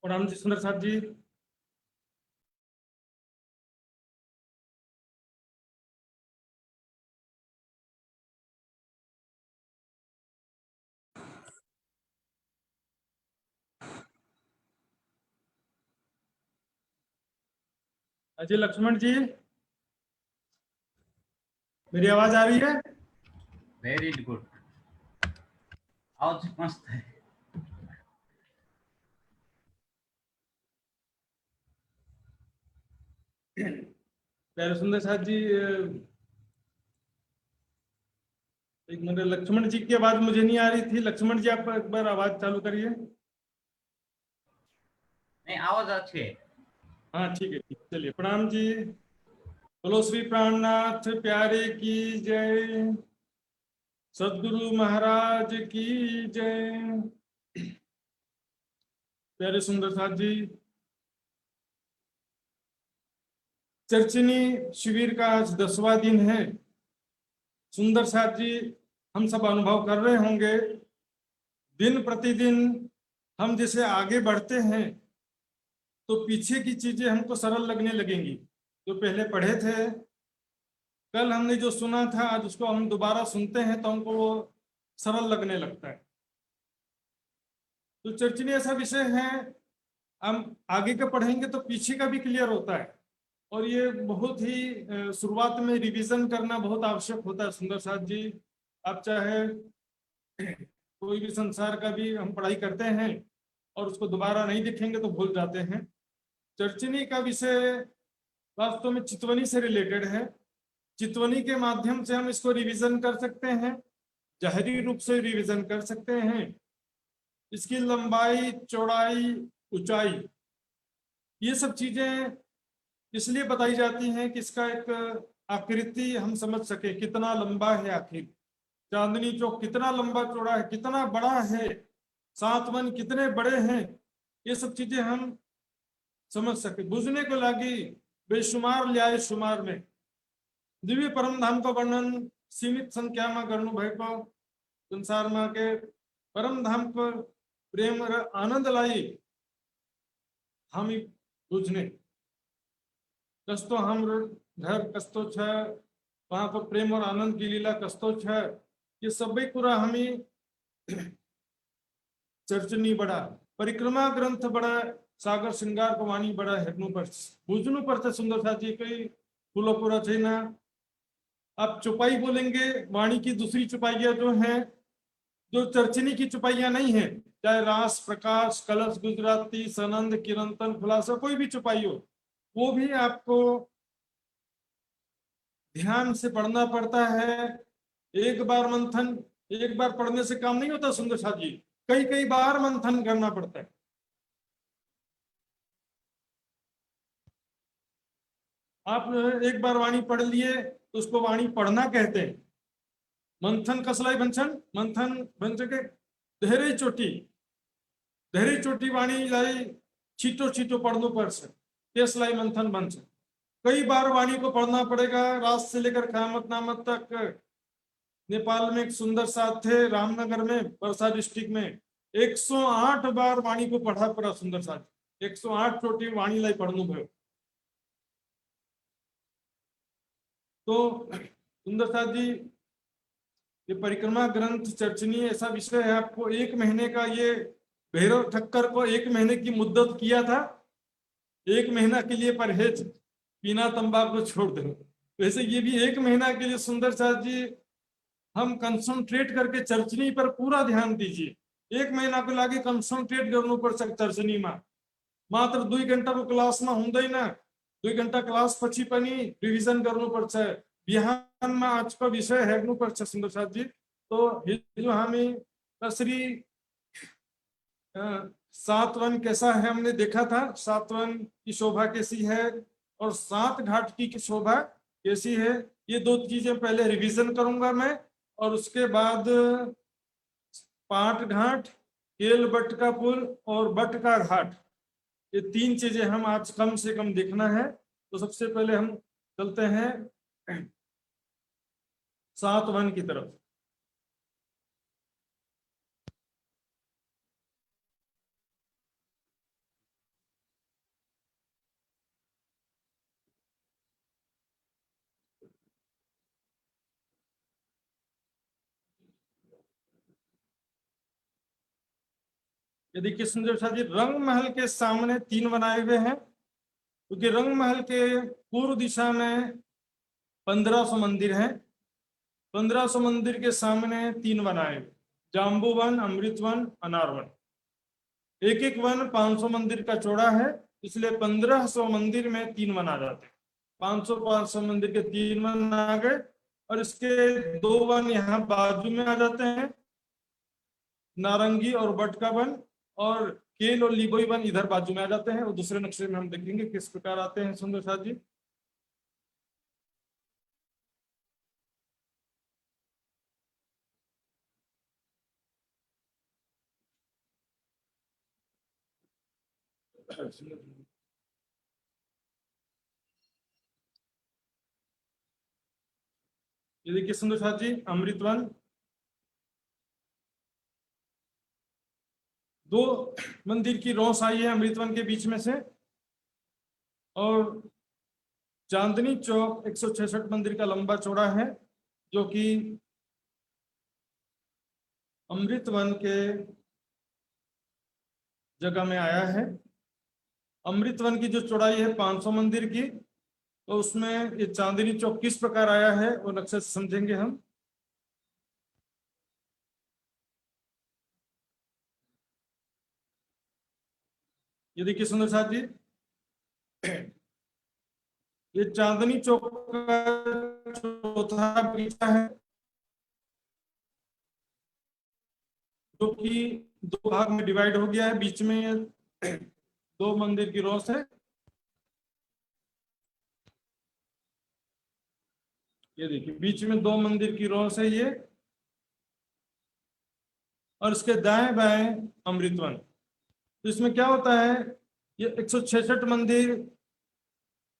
प्रणाम जी सुंदर साहब जी। अजय लक्ष्मण जी, मेरी आवाज आ रही है? Very good. आवाज मस्त है। प्यारे सुंदर साहब जी, एक मिनट, लक्ष्मण जी की आवाज मुझे नहीं आ रही थी। लक्ष्मण जी, आप एक बार आवाज चालू करिए। नहीं, आवाज अच्छी है। हाँ ठीक है, ठीक, चलिए। प्रणाम जी। बोलो श्री प्राणनाथ प्यारे की जय, सदगुरु महाराज की जय। प्यारे सुंदर साहब जी, चर्चिनी शिविर का आज 10वां दिन है। सुंदर साहब जी, हम सब अनुभव कर रहे होंगे, दिन प्रतिदिन हम जैसे आगे बढ़ते हैं तो पीछे की चीजें हमको सरल लगने लगेंगी। जो पहले पढ़े थे, कल हमने जो सुना था, आज उसको हम दोबारा सुनते हैं तो हमको वो सरल लगने लगता है। तो चर्चनी ऐसा विषय है, हम आगे का पढ़ेंगे तो पीछे का भी क्लियर होता है। और ये बहुत ही शुरुआत में रिवीजन करना बहुत आवश्यक होता है। सुंदर साथ जी, आप चाहे कोई भी संसार का भी हम पढ़ाई करते हैं और उसको दोबारा नहीं देखेंगे तो भूल जाते हैं। चर्चनी का विषय वास्तव में चितवनी से रिलेटेड है। चितवनी के माध्यम से हम इसको रिवीजन कर सकते हैं, जाहिरी रूप से रिवीजन कर सकते हैं। इसकी लंबाई, चौड़ाई, ऊंचाई, ये सब चीजें इसलिए बताई जाती हैं कि इसका एक आकृति हम समझ सके, कितना लंबा है आखिर चांदनी चौक, कितना लंबा चौड़ा है, कितना बड़ा है, 7 वन कितने बड़े हैं, ये सब चीजें हम समझ सके। बुझने को लगी बेशुमार ल्याए शुमार में, दिव्य परम धाम का वर्णन सीमित संख्या में करनु भय को, संसार में के परम धाम पर प्रेम और आनंद लाई हम ही बुझने। कस्तो हम घर कस्तो छ, वहां पर प्रेम और आनंद की लीला कस्तो छ, ये सब पूरा हम ही चर्चनी बड़ा, परिक्रमा ग्रंथ बड़ा, सागर श्रृंगार को वाणी बड़ा हेनु पर बुझनु पर सुंदर साथ जी कई फूलो पूरा चाहिए। आप चुपाई बोलेंगे, वाणी की दूसरी चुपाइयां जो हैं, जो चर्चनी की चुपाइयां नहीं है, चाहे रास, प्रकाश, कलश, गुजराती, सनंद, किरंतन, खुलासा, कोई भी चुपाई हो, वो भी आपको ध्यान से पढ़ना पड़ता है। एक बार मंथन, एक बार पढ़ने से काम नहीं होता सुंदर साथ जी, कई कई बार मंथन करना पड़ता है। आप एक बार वाणी पढ़ लिए तो उसको वाणी पढ़ना कहते हैं। मंथन कसलाई बंचन, मंथन बंच के धैर्य चोटी, धैर्य चोटी वाणी लाई छीटो छीटो पढ़नो पड़શે, केस लाई मंथन बन से। कई बार वाणी को पढ़ना पड़ेगा, रात से लेकर क़यामत नामत तक। नेपाल में एक सुंदर साथ थे, रामनगर में, परसा डिस्ट्रिक्ट में, 108 बार वाणी को पढ़ा पड़ा। सुंदर साथ 108 चोटी वाणी लाई पढ़नु भयो। तो सुंदर साथ जी, ये परिक्रमा ग्रंथ चर्चनी ऐसा विषय है, आपको 1 महीने का, ये भैरव ठक्कर को 1 महीने की मुद्दत किया था, 1 महीना के लिए परहेज, पीना तंबाकू छोड़ दो। वैसे ये भी 1 महीना के लिए सुंदर साथ जी, हम कंसंट्रेट करके चर्चनी पर पूरा ध्यान दीजिए। 1 महीना को लागे कंसंट्रेट करना पड़ सक चर्चनी में। मात्र 2 घंटा को क्लास में हुँदैन, 2 घंटा क्लास पछि पनि रिविजन गर्नुपर्छ। बिहानमा आजको विषय हेर्नुपर्छ सुन्दर साथ जी। तो हिजो हामी कसरी 7 वन कैसा है हमने देखा था, 7 वन की शोभा कैसी है और 7 घाट की शोभा कैसी है, ये 2 चीजें पहले रिवीजन करूंगा मैं। और उसके बाद पाट घाट, केल बट का पुल और बट का घाट, ये 3 चीजें हम आज कम से कम देखना है। तो सबसे पहले हम चलते हैं 7 वन की तरफ। ये देखिए सुंदर शाह जी, रंग महल के सामने 3 बनाए हुए हैं, क्योंकि रंग महल के पूर्व दिशा में 1500 मंदिर हैं। 1500 मंदिर के सामने 3 बनाए, जाम्बूवन, अमृतवन, अनारवन। एक एक वन 500 मंदिर का चौड़ा है, इसलिए 1500 मंदिर में 3 वन आ जाते हैं। 500 मंदिर के 3 वन आ गए, और इसके 2 वन यहाँ बाजू में आ जाते हैं, नारंगी और बट का वन, और केल और लिबोई वन इधर बाजू में आ जाते हैं। और दूसरे नक्शे में हम देखेंगे किस प्रकार आते हैं सुंदर साथ जी। ये देखिए सुंदर साथ जी, अमृतवन 2 मंदिर की रोस आई है अमृतवन के बीच में से, और चांदनी चौक 166 मंदिर का लंबा चौड़ा है, जो कि अमृतवन के जगह में आया है। अमृतवन की जो चौड़ाई है 500 मंदिर की, तो उसमें ये चांदनी चौक किस प्रकार आया है वो नक्शे से समझेंगे हम। ये देखिए सुंदर साथ जी, ये चांदनी चौक का चौथा बगीचा है, जो कि 2 भाग में डिवाइड हो गया है। बीच में 2 मंदिर की रोस है। ये देखिए बीच में 2 मंदिर की रोस है ये, और इसके दाएं बाएं अमृतवन। तो इसमें क्या होता है, ये 166 मंदिर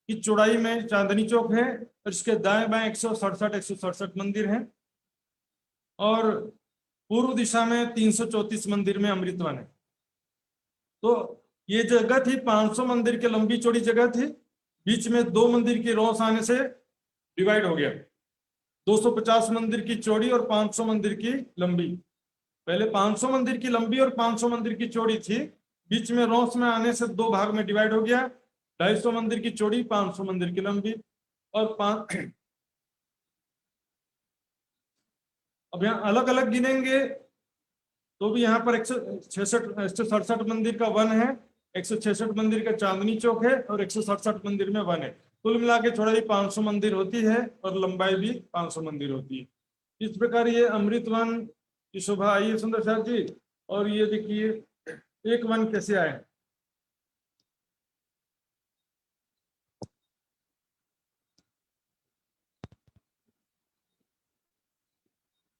की चौड़ाई में चांदनी चौक है, और इसके दाएं बाएं 167 मंदिर हैं, और पूर्व दिशा में 334 मंदिर में अमृतवन है। तो ये जगह थी 500 मंदिर की लंबी चौड़ी जगह थी, बीच में 2 मंदिर की रोस आने से डिवाइड हो गया। 250 मंदिर की चौड़ी और 500 मंदिर की लंबी। पहले 500 मंदिर की लंबी और 500 मंदिर की चौड़ी थी, बीच में रोस में आने से 2 भाग में डिवाइड हो गया। 250 मंदिर की चौड़ी, 500 मंदिर की लंबी। और अब यहाँ अलग अलग गिनेंगे तो भी यहाँ पर 167 मंदिर का वन है, 166 मंदिर का चांदनी चौक है, और 167 मंदिर में वन है। कुल मिला के चौड़ाई 500 मंदिर होती है, और लंबाई भी 500 मंदिर होती है। इस प्रकार ये अमृतवन की शोभा आई है सुंदर साथ जी। और ये देखिए एक वन कैसे आए।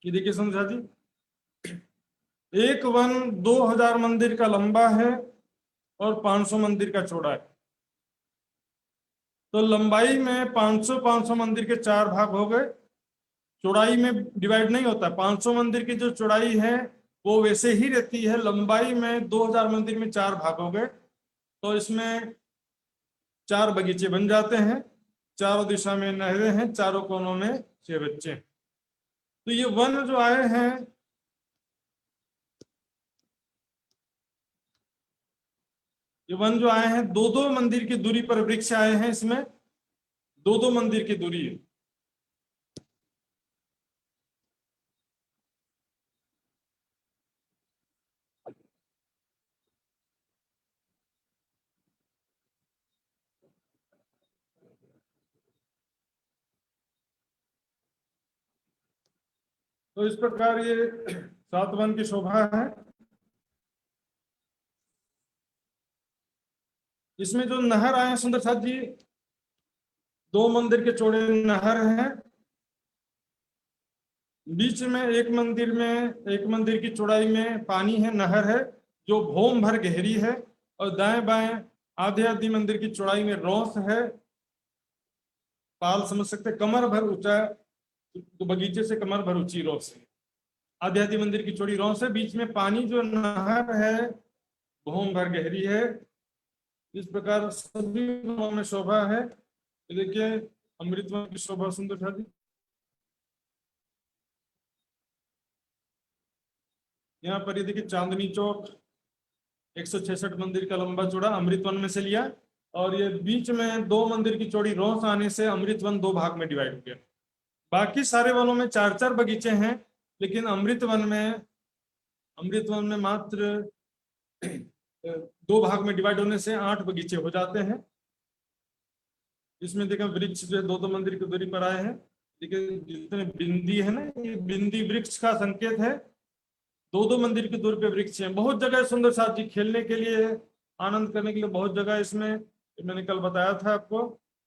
ये देखिए सुंदर साथ जी, एक वन 2000 मंदिर का लंबा है और 500 मंदिर का चौड़ा है। तो लंबाई में 500 मंदिर के 4 भाग हो गए, चौड़ाई में डिवाइड नहीं होता। 500 मंदिर की जो चौड़ाई है वो वैसे ही रहती है, लंबाई में 2000 मंदिर में 4 भाग हो गए। तो इसमें 4 बगीचे बन जाते हैं, चारों दिशा में नहरें हैं, चारों कोनों में 6 बच्चे। तो ये वन जो आए हैं, ये वन जो आए हैं 2-2 मंदिर की दूरी पर वृक्ष आए हैं। इसमें 2-2 मंदिर की दूरी है। तो इस प्रकार ये 7 वन की शोभा है। इसमें जो नहर आए हैं सुंदर साथ जी, 2 मंदिर के चौड़े नहर हैं। बीच में एक मंदिर की चौड़ाई में पानी है, नहर है, जो भौम भर गहरी है। और दाएं बाएं आधे आधी मंदिर की चौड़ाई में रोस है, पाल समझ सकते, कमर भर ऊंचा, तो बगीचे से कमर भर ऊंची रोस है। आधे आधी मंदिर की चौड़ी रोस है, बीच में पानी जो नहर है भौम भर गहरी है। इस प्रकार सभी वनों में शोभा है। देखिए अमृतवन की शोभा सुंदर था जी। यहाँ पर ये देखिए चांदनी चौक 166 मंदिर का लंबा चौड़ा अमृत वन में से लिया, और ये बीच में 2 मंदिर की चौड़ी रोस आने से अमृत वन 2 भाग में डिवाइड हो गया। बाकी सारे वनों में 4-4 बगीचे हैं, लेकिन अमृत वन में मात्र 2 भाग में डिवाइड होने से 8 बगीचे हो जाते हैं। इसमें देखा वृक्ष जो है 2-2 मंदिर की दूरी पर आए हैं, लेकिन जितने बिंदी है ना, ये बिंदी वृक्ष का संकेत है। 2-2 मंदिर की दूरी पे वृक्ष हैं। बहुत जगह सुंदर साथ जी खेलने के लिए, आनंद करने के लिए बहुत जगह इसमें, मैंने कल बताया था आपको।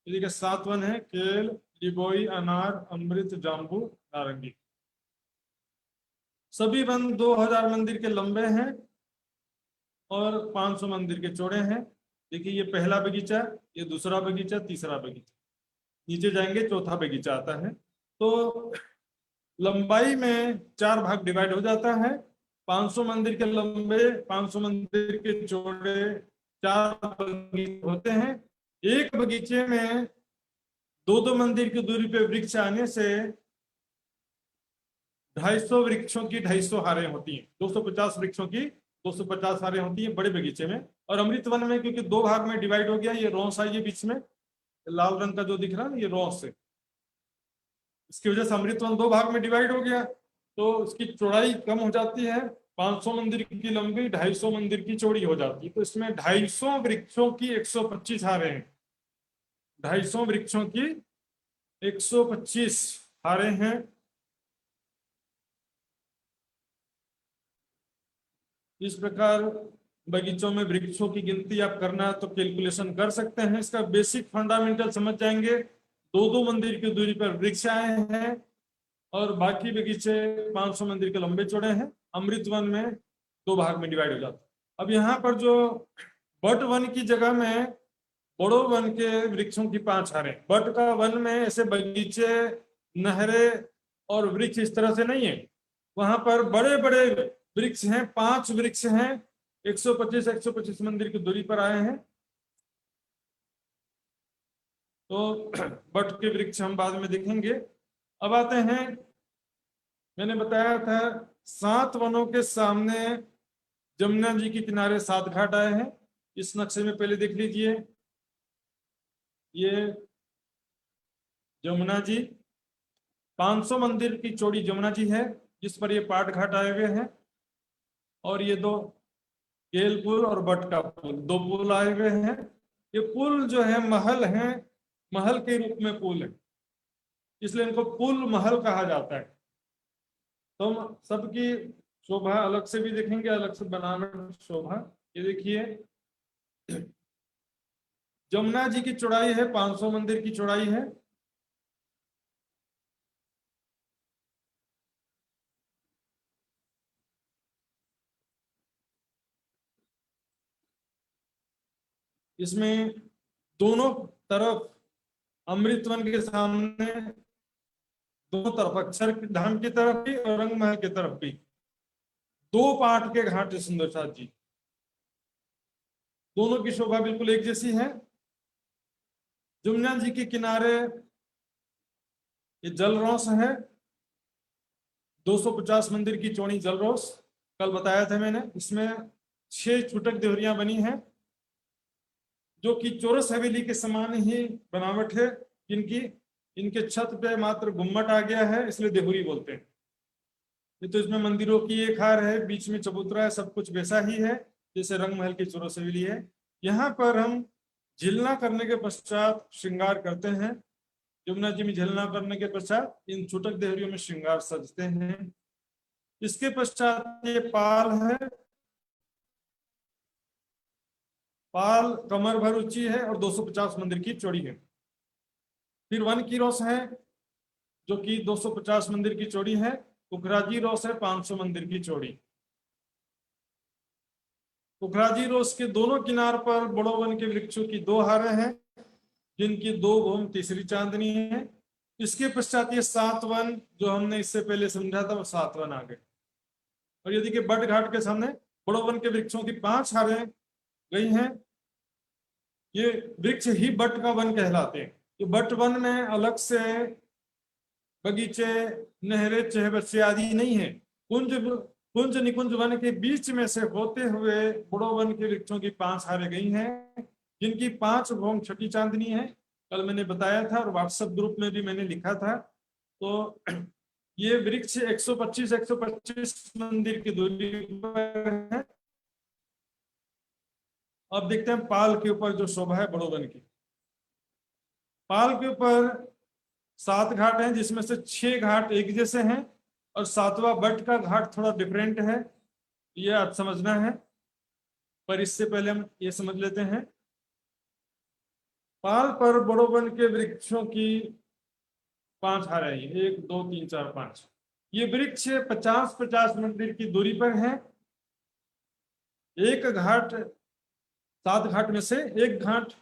देखिए 7 वन है, केल, लिबोई, अनार, अमृत, जाम्बू, नारंगी। सभी वन 2000 मंदिर के लंबे हैं और 500 मंदिर के चौड़े हैं। देखिए ये पहला बगीचा, ये दूसरा बगीचा, तीसरा बगीचा, नीचे जाएंगे चौथा बगीचा आता है। तो लंबाई में 4 भाग डिवाइड हो जाता है। 500 मंदिर के लंबे, 500 मंदिर के चौड़े 4 बगीचे होते हैं। एक बगीचे में 2-2 मंदिर की दूरी पे वृक्ष आने से 250 वृक्षों की 250 हारें होती हैं। 250 वृक्षों की 250 हारें होती हैं बड़े बगीचे में। और अमृत वन में क्योंकि 2 भाग में डिवाइड हो गया, ये रोस आई है बीच में, लाल रंग का जो दिख रहा है ये रोस है, इसकी वजह से अमृत वन 2 भाग में डिवाइड हो गया, तो उसकी चौड़ाई कम हो जाती है। 500 मंदिर की लंबी 250 मंदिर की चौड़ी हो जाती है। तो इसमें 250 वृक्षों की 125 हारें हैं। 250 वृक्षों की 125 हारें हैं। इस प्रकार बगीचों में वृक्षों की गिनती आप करना है तो कैलकुलेशन कर सकते हैं। इसका बेसिक फंडामेंटल समझ जाएंगे। 2-2 मंदिर की दूरी पर वृक्ष आए हैं और बाकी बगीचे 500 मंदिर के लंबे चौड़े हैं। अमृत वन में 2 भाग में डिवाइड हो जाता है। अब यहाँ पर जो बट वन की जगह में बड़ो वन के वृक्षों की 5 हारें। बट का वन में ऐसे बगीचे, नहरें और वृक्ष इस तरह से नहीं है, वहां पर बड़े बड़े वृक्ष हैं, 5 वृक्ष हैं, 125 मंदिर की दूरी पर आए हैं। तो बट के वृक्ष हम बाद में देखेंगे। अब आते हैं, मैंने बताया था 7 वनों के सामने जमुना जी के किनारे 7 घाट आए हैं। इस नक्शे में पहले देख लीजिए, ये जमुना जी, 500 मंदिर की चौड़ी जमुना जी है जिस पर ये पाट घाट आए हुए हैं। और ये 2 केल पुल और बट का पुल, 2 पुल आए हुए हैं। ये पुल जो है महल हैं, महल के रूप में पुल है, इसलिए इनको पुल महल कहा जाता है। तो हम सबकी शोभा अलग से भी देखेंगे, अलग से बनावट शोभा। ये देखिए जमुना जी की चौड़ाई है 500 मंदिर की चौड़ाई है। इसमें दोनों तरफ अमृत वन के सामने, दोनों तरफ अक्षर धाम की तरफ भी और रंग महल की तरफ भी 2 पाट के घाट है सुंदर साथ जी। दोनों की शोभा बिल्कुल एक जैसी है। जमुना जी के किनारे ये जलरोस है, 250 मंदिर की चौड़ी जलरोस, कल बताया था मैंने। इसमें 6 छुटक देहरियां बनी हैं जो कि चौरस हवेली के समान ही बनावट है। इनके छत पे मात्र गुम्मट आ गया है, इसलिए देहुरी बोलते हैं। ये तो इसमें मंदिरों की एक हार है, बीच में चबूतरा है, सब कुछ वैसा ही है जैसे रंग महल की चौरस हवेली है। यहाँ पर हम झिलना करने के पश्चात श्रृंगार करते हैं। यमुना जी में झिलना करने के पश्चात इन छुटक देहरियों में श्रृंगार सजते हैं। इसके पश्चात ये पाल है, पाल कमर भर ऊंची है और 250 मंदिर की चौड़ी है। फिर वन की रोस है जो कि 250 मंदिर की चौड़ी है। उखराजी रोस है 500 मंदिर की चौड़ी। उखराजी रोस के दोनों किनार पर बड़ो वन के वृक्षों की 2 हारें हैं जिनकी 2 घूम तीसरी चांदनी है। इसके पश्चात ये 7 वन जो हमने इससे पहले समझा था वो 7 वन आ गए। और ये देखिए बट घाट के सामने बड़ो वन के वृक्षों की 5 हारें गई हैं। ये वृक्ष ही बट का वन कहलाते हैं। ये बट वन में अलग से बगीचे, नहरें, चहबस्से आदि नहीं है। कुंज कुंज निकुंज वन के बीच में से होते हुए बुड़ो वन के वृक्षों की 5 हारें गई हैं, जिनकी 5 भौम छठी चांदनी है। कल मैंने बताया था और व्हाट्सएप ग्रुप में भी मैंने लिखा था। तो ये वृक्ष 125 मंदिर की दूरी पर है। अब देखते हैं पाल के ऊपर जो शोभा है बड़ो वन की। पाल के ऊपर 7 घाट हैं, जिसमें से 6 घाट एक जैसे हैं और 7वां बट का घाट थोड़ा डिफरेंट है, ये आप समझना है। पर इससे पहले हम ये समझ लेते हैं, पाल पर बड़ो वन के वृक्षों की 5 हारें, 1 2 3 4 5। ये वृक्ष 50-50 मंदिर की दूरी पर है। एक घाट 7 घाट में से एक घाट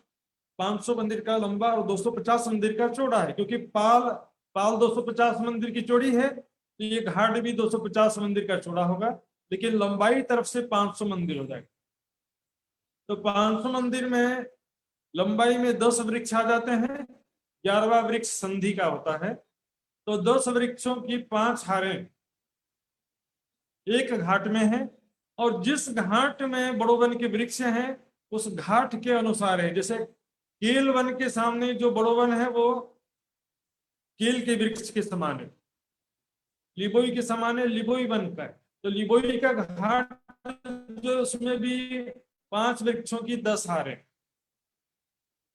500 मंदिर का लंबा और 250 मंदिर का चौड़ा है, क्योंकि पाल पाल 250 मंदिर की चौड़ी है, तो ये घाट भी 250 मंदिर का चौड़ा होगा, लेकिन लंबाई तरफ से 500 मंदिर हो जाएगा। तो 500 मंदिर में लंबाई में 10 वृक्ष आ जाते हैं, 11वां वृक्ष संधि का होता है। तो 10 वृक्षों की 5 हारें एक घाट में है, और जिस घाट में बड़ो वन के वृक्ष हैं उस घाट के अनुसार है। जैसे केल वन के सामने जो बड़ो वन है वो केल के वृक्ष के समान है, लिबोई के समान है, लिबोई वन का है। तो लिबोई का घाट जो उसमें भी 5 वृक्षों की 10 हारें,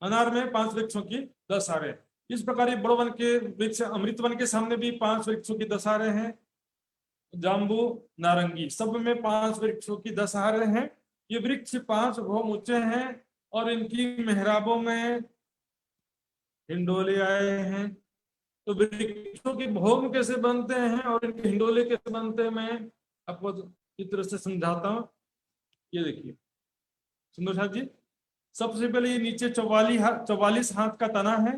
अनार में 5 वृक्षों की 10 हारें। इस प्रकार ये बड़ो वन के वृक्ष, अमृत वन के सामने भी 5 वृक्षों की 10 हारें हैं, जाम्बू नारंगी सब में 5 वृक्षों की 10 हारें हैं। ये वृक्ष 5 भौम ऊंचे हैं और इनकी मेहराबों में हिंडोले आए हैं। तो वृक्षों की भौम कैसे बनते हैं और इनके हिंडोले कैसे बनते हैं, मैं आपको चित्र से समझाता हूँ। ये देखिए सुंदर साथ जी, सबसे पहले ये नीचे 44 हाथ का तना है,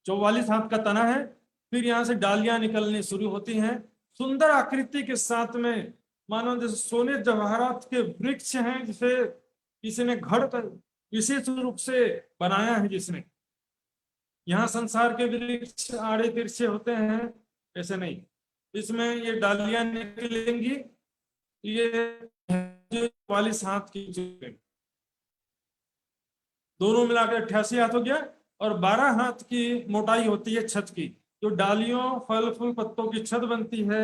44 हाथ का तना है। फिर यहाँ से डालियां निकलनी शुरू होती हैं, सुंदर आकृति के साथ में, मानो जैसे सोने जवाहरात के वृक्ष हैं, जिसे किसी ने घड़ कर विशेष रूप से बनाया है। जिसने यहाँ संसार के वृक्ष आड़े तिरछे होते हैं, ऐसे नहीं, इसमें ये डालियां निकलेंगी। ये 44 हाथ की दोनों मिलाकर 88 हाथ हो गया, और 12 हाथ की मोटाई होती है छत की। जो डालियों फल फूल पत्तों की छत बनती है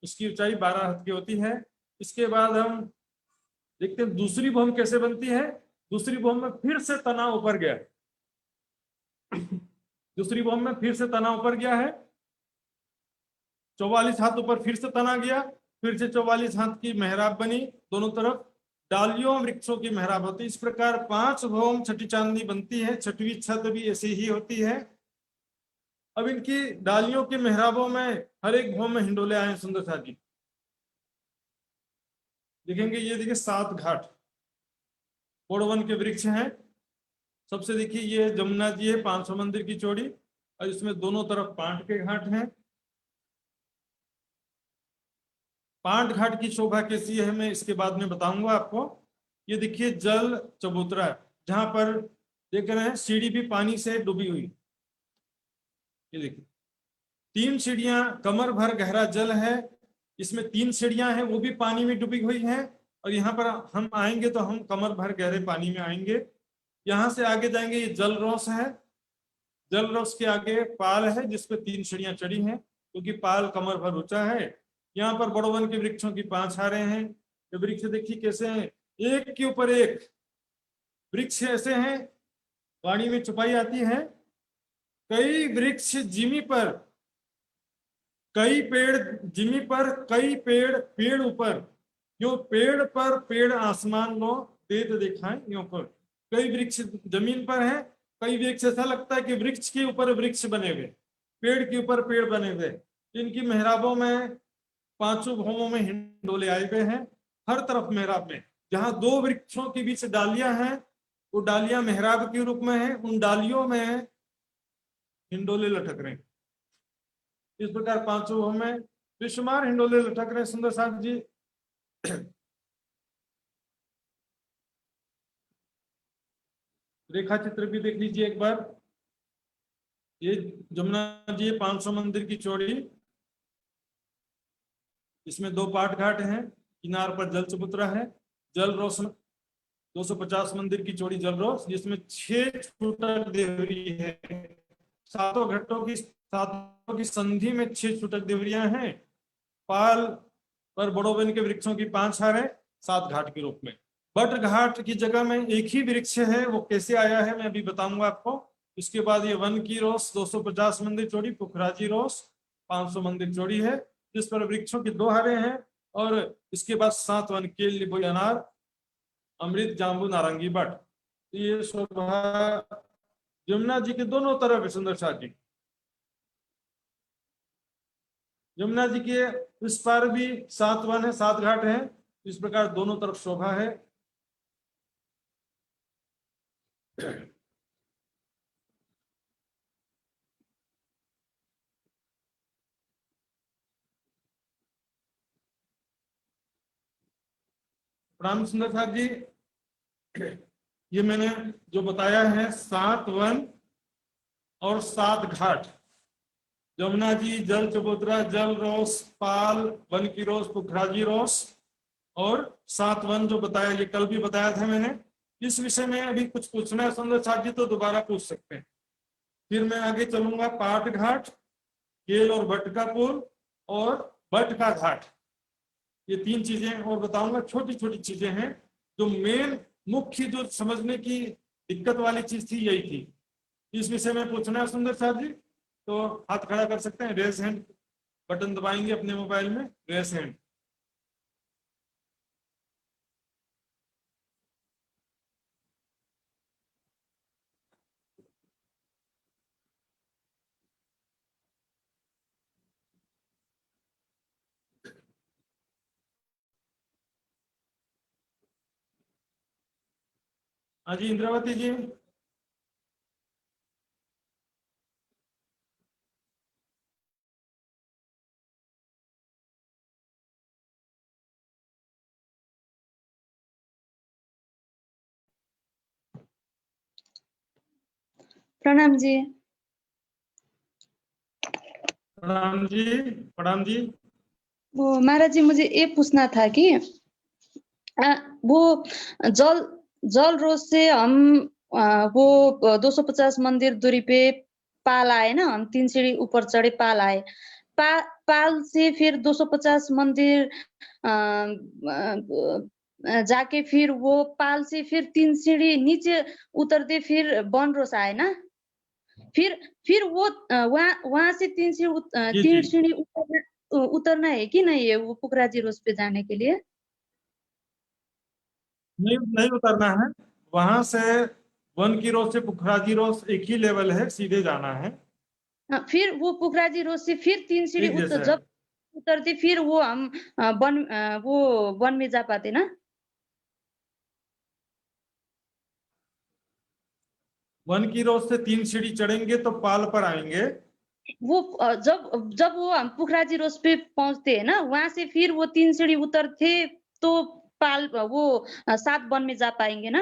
उसकी ऊंचाई 12 हाथ की होती है। इसके बाद हम देखते हैं दूसरी भौम कैसे बनती है। दूसरी भौम में फिर से तना ऊपर गया, दूसरी भौम में फिर से तना ऊपर गया है, 44 हाथ ऊपर फिर से तना गया, फिर से 44 हाथ की मेहराब बनी, दोनों तरफ डालियों वृक्षों की मेहराब होती है। इस प्रकार 5 भौम छठी चांदनी बनती है। छठवीं छत भी ऐसी ही होती है। अब इनकी डालियों की मेहराबों में हर एक भौम में हिंडोले आए हैं सुंदर साथ जी, देखेंगे। ये देखिए 7 घाट बोड़वन के वृक्ष हैं। सबसे देखिए ये जमुना जी है 500 मंदिर की चौड़ी, और इसमें दोनों तरफ 5 के घाट हैं। 5 घाट की शोभा कैसी है मैं इसके बाद में बताऊंगा आपको। ये देखिए जल चबूतरा, जहां पर देख रहे हैं सीढ़ी भी पानी से डूबी हुई। ये देखिए 3 सीढ़ियां, कमर भर गहरा जल है, इसमें 3 सीढ़ियां हैं वो भी पानी में डूबी हुई हैं। और यहाँ पर हम आएंगे तो हम कमर भर गहरे पानी में आएंगे। यहाँ से आगे जाएंगे, ये जल रोस है, जल रोस के आगे पाल है जिसपे 3 सीढ़ियां चढ़ी हैं, क्योंकि पाल कमर भर ऊंचा है। यहाँ पर बड़ो वन के वृक्षों की 5 हारें हैं। ये वृक्ष देखिए कैसे हैं, एक के ऊपर एक वृक्ष ऐसे हैं, वाणी में छुपाई आती है। कई वृक्ष जिमी पर, कई पेड़ जिमी पर, कई पेड़ पेड़ ऊपर, यो पेड़ पर पेड़ आसमान लो देत दिखाए यो पर। कई वृक्ष जमीन पर है, कई वृक्ष ऐसा लगता है कि वृक्ष के ऊपर वृक्ष बने हुए, पेड़ के ऊपर पेड़ बने हुए। इनकी मेहराबों में 5 भौमों में हिंडोले आए हुए हैं। हर तरफ मेहराब में, जहां 2 वृक्षों के बीच डालियां हैं वो डालियां मेहराब के रूप में है, उन डालियों में हिंडोले लटक रहे हैं। इस प्रकार 5 भौम में बेशुमार हिंडोले लटक रहे हैं सुंदर साथ जी। रेखा चित्र भी देख लीजिए एक बार। ये जमुना जी 500 मंदिर की चौड़ी, इसमें 2 पाट घाट हैं, किनार पर जल चबूतरा है, जल रोशन 250 मंदिर की चौड़ी जल रोस, जिसमें 6 छूटक देवरी है। सातों की संधि में 6 छूटक देवरियां हैं। पाल पर बड़ोबन के वृक्षों की 5 हार है 7 घाट के रूप में। बट घाट की जगह में एक ही वृक्ष है, वो कैसे आया है मैं अभी बताऊंगा आपको। इसके बाद ये वन की रोस 250 मंदिर चौड़ी, पुखराजी रोस 500 मंदिर चौड़ी है, जिस पर वृक्षों की 2 हारें हैं। और इसके बाद 7 वन के लिबोई अनार, अमृत, जाम्बू, नारंगी, बट। तो ये शोभा यमुना जी के दोनों तरफ है। सुंदर साथ जी, यमुना जी के इस पार भी 7 वन है, 7 घाट है। इस प्रकार दोनों तरफ शोभा है। प्रणाम सुंदर साथ जी। ये मैंने जो बताया है 7 वन और 7 घाट, यमुना जी, जल चबूतरा, जल रोस, पाल, वन की रोस, पुखराजी रोस और 7 वन जो बताया, ये कल भी बताया था मैंने। इस विषय में अभी कुछ पूछना है सुंदर साथ जी तो दोबारा पूछ सकते हैं। फिर मैं आगे चलूंगा। पाट घाट, केल और भट्ट का पुल और भट्ट का घाट, ये 3 चीजें और बताऊंगा। छोटी छोटी चीजें हैं। जो मेन मुख्य जो समझने की दिक्कत वाली चीज थी यही थी। इस विषय में पूछना है सुंदर साहब जी तो हाथ खड़ा कर सकते हैं, रेज हैंड बटन दबाएंगे अपने मोबाइल में, रेज हैंड। हाँ जी इंद्रावती जी। प्रणाम जी। प्रणाम जी। प्रणाम जी। वो महाराज जी, मुझे ये पूछना था कि वो जल जल रोज से हम वो 250 मंदिर दूरी पे पाल आए ना, हम 3 सीढ़ी ऊपर चढ़े, पाल आए। पाल से फिर 250 मंदिर जाके फिर वो पाल से फिर 3 सीढ़ी नीचे उतरते फिर बनरोस आए ना। फिर वो वहां से 3 जी तीन जी, सीढ़ी उतरना है कि नहीं है वो पुखराजी रोज पे जाने के लिए? नहीं नहीं उतरना है। वहां से वन की रोड से पुखराजी रोड एक ही लेवल है, सीधे जाना है। फिर वो पुखराजी रोज से फिर 3 सीढ़ी एक जैसा है। जब उतरते फिर वो हम वो वन में जा पाते ना। वन की रोड से 3 सीढ़ी चढ़ेंगे तो पाल पर आएंगे। वो जब जब वो हम पुखराजी रोज पे पहुंचते हैं ना, वहां से फिर वो 3 सीढ़ी उतरते तो पाल वो 7 वन में जा पाएंगे ना।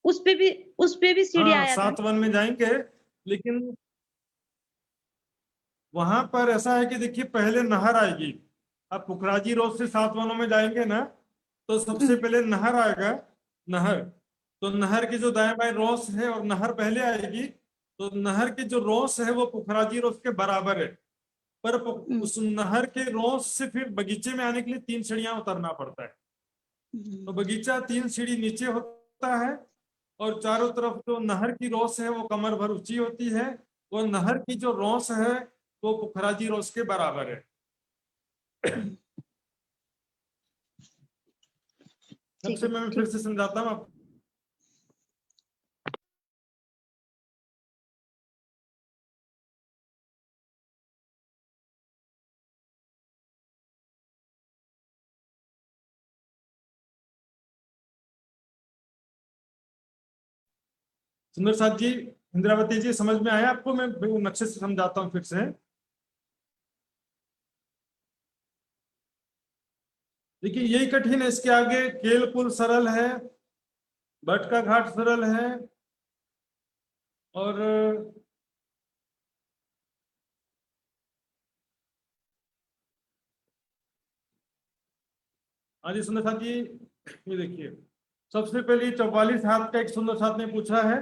उस पे भी सीढ़ी हाँ आया था 7 वन में जाएंगे, लेकिन वहां पर ऐसा है कि देखिए पहले नहर आएगी। आप पुखराजी रोड से 7 वनों में जाएंगे ना, तो सबसे पहले नहर आएगा। नहर, तो नहर की जो दाएं बाएं रोस है और नहर पहले आएगी, तो नहर की जो रोस है वो पुखराजी रोस के बराबर है। पर उस नहर के रोस से फिर बगीचे में आने के लिए 3 सीढ़ियां उतरना पड़ता है। तो बगीचा 3 सीढ़ी नीचे होता है और चारों तरफ जो नहर की रोस है वो कमर भर ऊंची होती है। वो नहर की जो रोस है वो पुखराजी रोस के बराबर है। ठीक सबसे है, मैं फिर ठीक। से समझाता हूँ आपको। सुंदर साथ जी, इंद्रावती जी, समझ में आया आपको? मैं नक्शे से समझाता हूँ फिर से। देखिए यही कठिन है, इसके आगे केल पुल सरल है, भट्ट का घाट सरल है और हाँ जी सुंदर साथ जी, ये देखिए सबसे पहले 44 हाथ का एक सुंदर साथ ने पूछा है,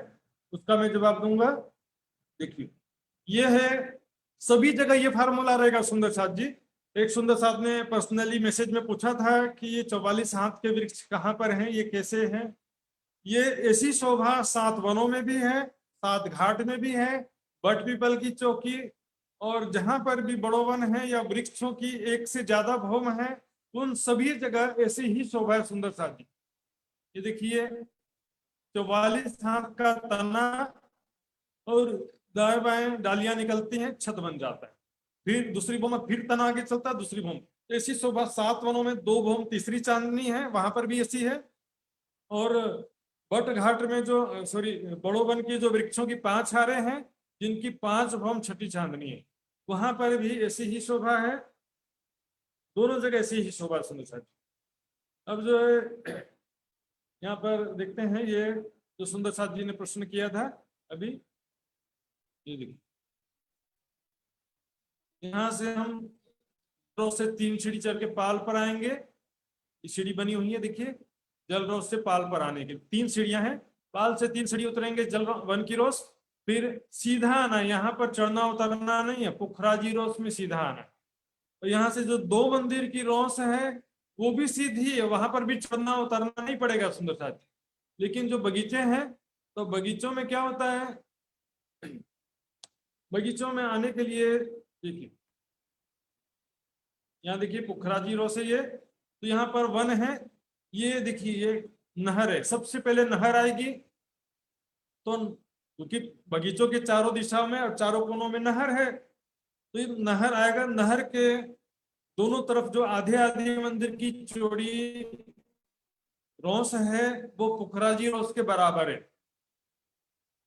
उसका मैं जवाब दूंगा। देखिए ये है, सभी जगह ये फार्मूला रहेगा सुंदर साथ जी। एक सुंदर साथ ने पर्सनली मैसेज में पूछा था कि ये 44 हाथ के वृक्ष कहाँ पर हैं, ये कैसे हैं। ये ऐसी शोभा 7 वनों में भी है, 7 घाट में भी है, बट पीपल की चौकी, और जहां पर भी बड़ो वन है या वृक्षों की एक से ज्यादा भौम है, उन सभी जगह ऐसी ही शोभा है सुंदर साथ जी। ये देखिए 44 हाथ का तना, और दाएं बाएं डालियां निकलती हैं, छत बन जाता है। फिर दूसरी भूम में फिर तना आगे चलता है, दूसरी भूम। ऐसी शोभा 7 वनों में 2 भूम तीसरी चांदनी है, वहां पर भी ऐसी है। और बट घाट में जो सॉरी बड़ो वन की जो वृक्षों की 5 हारे हैं, जिनकी 5 भूम छठी चांदनी है, वहां पर भी ऐसी ही शोभा है। दोनों जगह ऐसी ही शोभा सुंदर साथ। अब जो है यहाँ पर देखते हैं, ये जो सुंदर साथ जी ने प्रश्न किया था अभी, ये देखिए यहाँ से हम से 3 सीढ़ी चढ़ के पाल पर आएंगे। ये सीढ़ी बनी हुई है देखिए, जल रोज से पाल पर आने के 3 सीढ़ियां हैं। पाल से 3 सीढ़ी उतरेंगे जल वन की रोज, फिर सीधा आना, यहाँ पर चढ़ना उतरना नहीं है, पुखराजी रोज में सीधा आना। और यहाँ से जो 2 मंदिर की रोस है वो भी सीधी है, वहां पर भी चढ़ना उतरना नहीं पड़ेगा सुंदर साथ। लेकिन जो बगीचे हैं, तो बगीचों में क्या होता है, बगीचों में आने के लिए देखिए यहाँ देखिए पुखराजी रो से ये, तो यहाँ पर वन है, ये देखिए ये नहर है, सबसे पहले नहर आएगी। तो क्योंकि बगीचों के चारों दिशाओं में और चारों कोनों में नहर है, तो ये नहर आएगा। नहर के दोनों तरफ जो आधे आधे मंदिर की चौड़ी रोस है, वो पुखराजी रोस के बराबर है।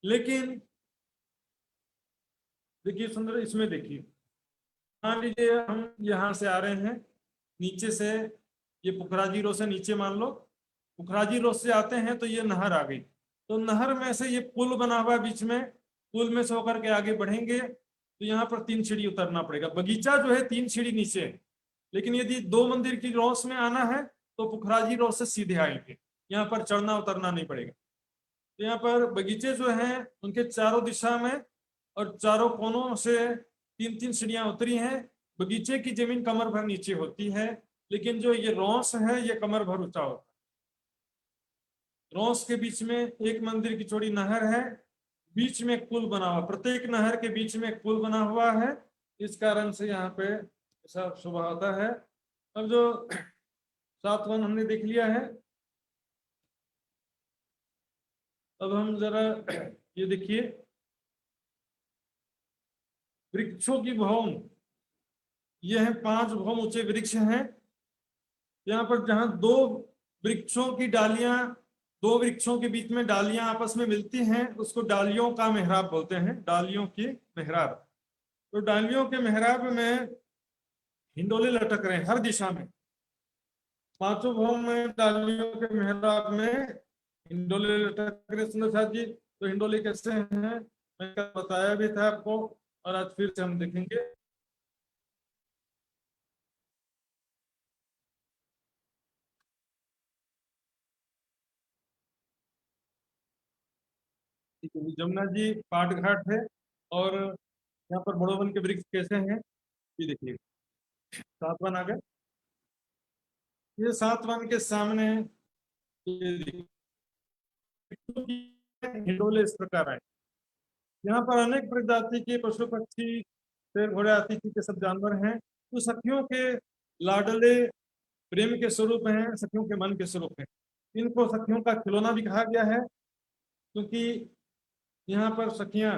लेकिन देखिए सुंदर, इसमें देखिए मान लीजिए हम यहाँ से आ रहे हैं नीचे से, ये पुखराजी रोड से नीचे मान लो, पुखराजी रोड से आते हैं तो ये नहर आ गई। तो नहर में से ये पुल बना हुआ है बीच में, पुल में से होकर के आगे बढ़ेंगे तो यहाँ पर 3 सीढ़ी उतरना पड़ेगा। बगीचा जो है 3 सीढ़ी नीचे है, लेकिन यदि 2 मंदिर की रोस में आना है तो पुखराजी रोड से सीधे आएंगे, यहाँ पर चढ़ना उतरना नहीं पड़ेगा। तो यहाँ पर बगीचे जो हैं उनके चारों दिशा में और चारों कोनों से 3-3 सीढ़ियां उतरी हैं। बगीचे की जमीन कमर भर नीचे होती है, लेकिन जो ये रोस है ये कमर भर ऊंचा होता है। रोस के बीच में एक मंदिर की चौड़ी नहर है, बीच में एक पुल बना हुआ, प्रत्येक नहर के बीच में एक पुल बना हुआ है, इस कारण से यहाँ पे ऐसा शोभा होता है। अब जो 7 वन हमने देख लिया है, अब हम जरा ये देखिए वृक्षों की भौम, ये है 5 भौम ऊंचे वृक्ष हैं। यहाँ पर जहां 2 वृक्षों की डालियां, 2 वृक्षों के बीच में डालियां आपस में मिलती हैं, उसको डालियों का मेहराब बोलते हैं, डालियों की मेहराब। तो डालियों के मेहराब में हिंडोले लटक रहे हैं हर दिशा में, 5 भौम में डालियों के मेहराब में हिंडोले लटक रहे सुंदर साथ जी। तो हिंडोले कैसे हैं मैं बताया भी था आपको, और आज फिर से हम देखेंगे। जमुना जी पाट घाट है, और यहाँ पर बड़ोवन के वृक्ष कैसे हैं ये देखिए। 7 वन आ गए, ये 7 वन के सामने ये देखिए हिंडोले इस प्रकार आए। यहाँ पर अनेक प्रजाति के पशु पक्षी, शेर घोड़े हाथी के सब जानवर हैं, तो सखियों के लाडले प्रेम के स्वरूप हैं, सखियों के मन के स्वरूप हैं। इनको सखियों का खिलौना भी कहा गया है, क्योंकि यहाँ पर सखियां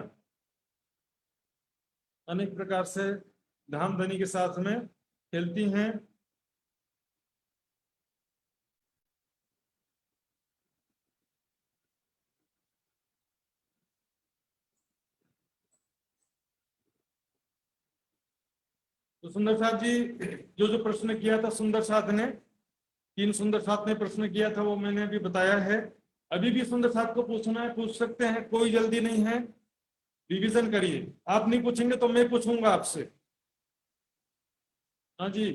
अनेक प्रकार से धाम धनी के साथ में खेलती हैं। तो सुंदर साथ जी जो प्रश्न किया था सुंदर साथ ने, 3 सुंदर साथ ने प्रश्न किया था, वो मैंने अभी बताया है। अभी भी सुंदर साथ को पूछना है पूछ सकते हैं, कोई जल्दी नहीं है, रिवीजन करिए। आप नहीं पूछेंगे तो मैं पूछूंगा आपसे। हाँ जी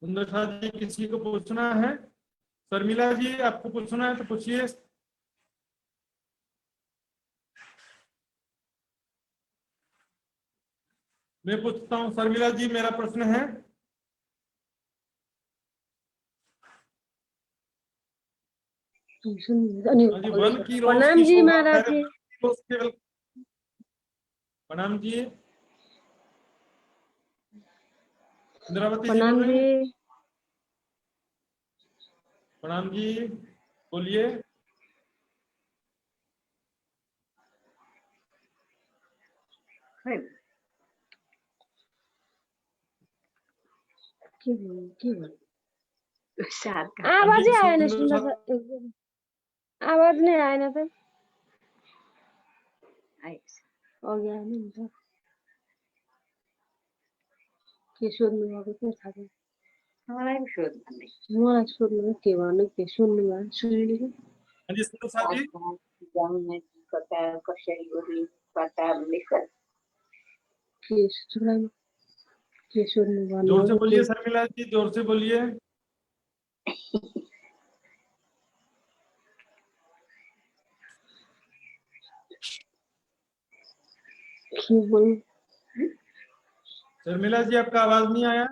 सुंदर साथ जी किसी को पूछना है? शर्मिला जी आपको पूछना है तो पूछिए। मैं पूछता हूँ शर्मिला जी, मेरा प्रश्न है। हाँ जी, वन की रोज प्रणाम की जी शोभा महाराज मेरे जी। रोज केवल। प्रणाम जी। इंद्रावती जी प्रणाम बोल रहे जी। हैं? प्रणाम जी, बोलिए। आवाज ही आएन सुंदर सुंदर साथ सा, आवाज नहीं आएन तो हो गया है ना। के सोध्नु भएको के थाहा छैन। मलाई सोध्नु के भन्नु के सुन्नु भयो सुनिदिनु। हाँ जी सुंदर साथ जी। के सुनाउनु के सोध्नु जोर से भन्नु बोलिए शर्मिला जी, जोर से बोलिए। के बोल्नु शर्मिला जी आपका आवाज नहीं आया।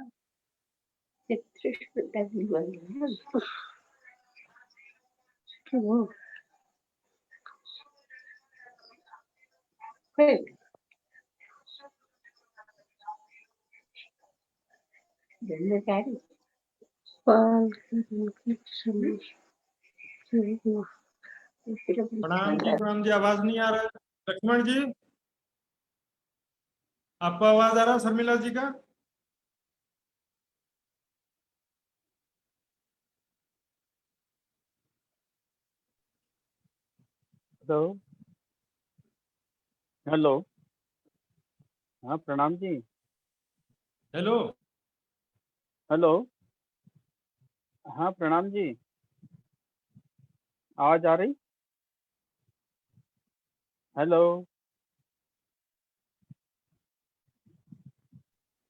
के हो पाल के सुन्नु के हो प्रणाम जी, आवाज नहीं आ रहा है। लक्ष्मण जी आपको आवाज आ रहा है शर्मिला जी का? हेलो। हेलो। हाँ प्रणाम जी। हेलो। हेलो। हाँ प्रणाम जी। आवाज आ रही? हेलो।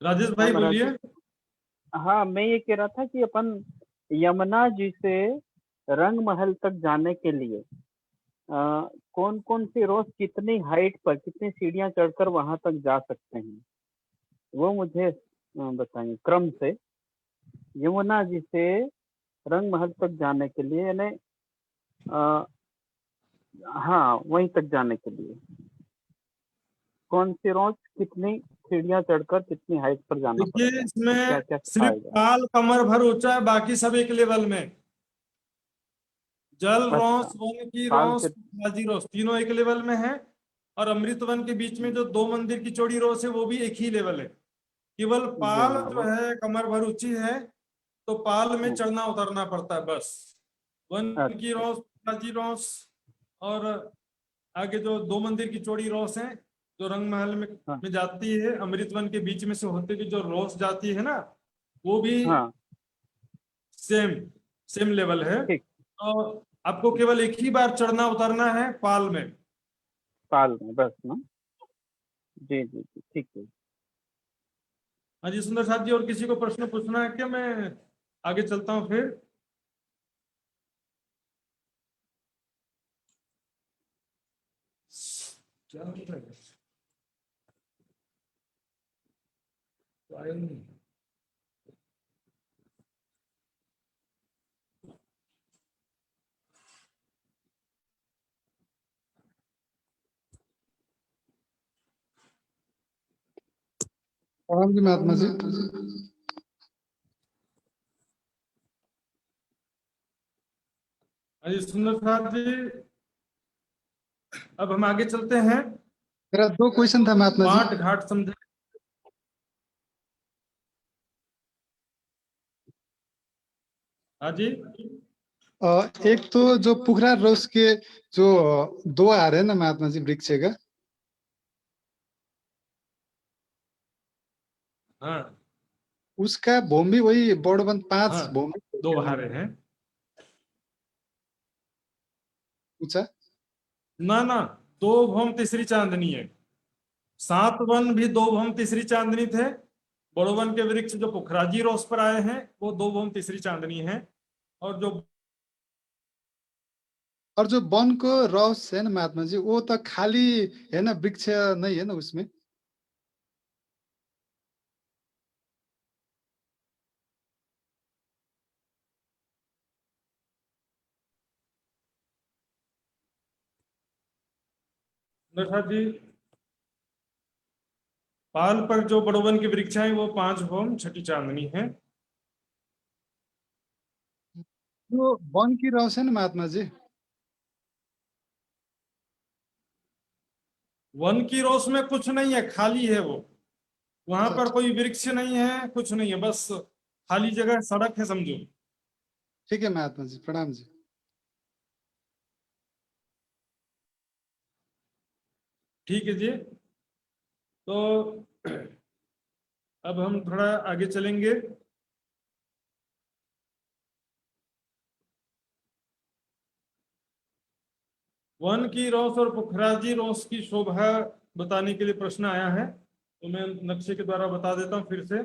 राजेश हाँ भाई महाराज बोलिए। जी। हाँ मैं ये कह रहा था कि अपन यमुना जी से रंग महल तक जाने के लिए कौन कौन सी रोज कितनी हाइट पर कितनी सीढ़ियां चढ़कर वहां तक जा सकते हैं, वो मुझे बताइए क्रम से। यमुना जी से रंग महल तक जाने के लिए यानी हाँ वहीं तक जाने के लिए कौन सी रोज कितनी सीढ़ियां चढ़कर कितनी हाइट पर जाना देखिए पड़ेगा, क्या इसमें क्या सिर्फ आएगा? पाल कमर भर ऊंचा है, बाकी सब एक लेवल में। जल अच्छा। रोस, वन की पाल रोस, से बाजी रोस तीनों एक लेवल में है। और अमृत वन के बीच में जो 2 मंदिर की चौड़ी रोस है वो भी एक ही लेवल है। केवल जी पाल हाँ जो वो है कमर भर ऊंची है, तो पाल में हम्म, चढ़ना उतरना पड़ता है बस। वन की अच्छा। रोस, बाजी रोस और आगे जो 2 मंदिर की चौड़ी रोस है जो रंग महल हाँ में जाती है, अमृत वन के बीच में से होते हुए जो रोस जाती है ना, वो भी हाँ सेम सेम लेवल है। ठीक। तो आपको केवल एक ही बार चढ़ना उतरना है पाल में। पाल में बस ना। जी जी जी ठीक है। हाँ जी सुंदर साथ जी, और किसी को प्रश्न पूछना है क्या? मैं आगे चलता हूँ फिर। क्या हो रहा है? तो आए नहीं। प्रणाम जी महात्मा जी। हाँ जी सुंदर साथ जी, अब हम आगे चलते हैं। मेरा 2 क्वेश्चन था महात्मा जी। पाट घाट समझे? हाँ जी। एक तो जो पुखरा रोस के जो 2 आ रहे हैं ना महात्मा जी वृक्ष का, हाँ उसका भूमि वही बोर्डबंद 5 हाँ, भूमि 2 हारे हैं। पूछा। ना ना, 2 भौम तीसरी चांदनी है। 7 वन भी 2 भौम तीसरी चांदनी थे। बड़ोवन के वृक्ष जो पुखराजी रोस पर आए हैं वो 2 भौम तीसरी चांदनी है, और जो वनको रस है ना महात्मा जी, वो तो खाली है ना, वृक्ष नहीं है ना उसमें। जी पाल पर जो बड़ोवन के वृक्ष है वो 5 भौम छठी चांदनी है। जो वन की रस है ना महात्मा जी, वन की रोस में कुछ नहीं है, खाली है वो, वहां अच्छा पर कोई वृक्ष नहीं है, कुछ नहीं है, बस खाली जगह, सड़क है समझो। ठीक है महात्मा जी, प्रणाम जी। ठीक है जी। तो अब हम थोड़ा आगे चलेंगे। वन की रोस और पुखराजी रोस की शोभा बताने के लिए प्रश्न आया है, तो मैं नक्शे के द्वारा बता देता हूं फिर से।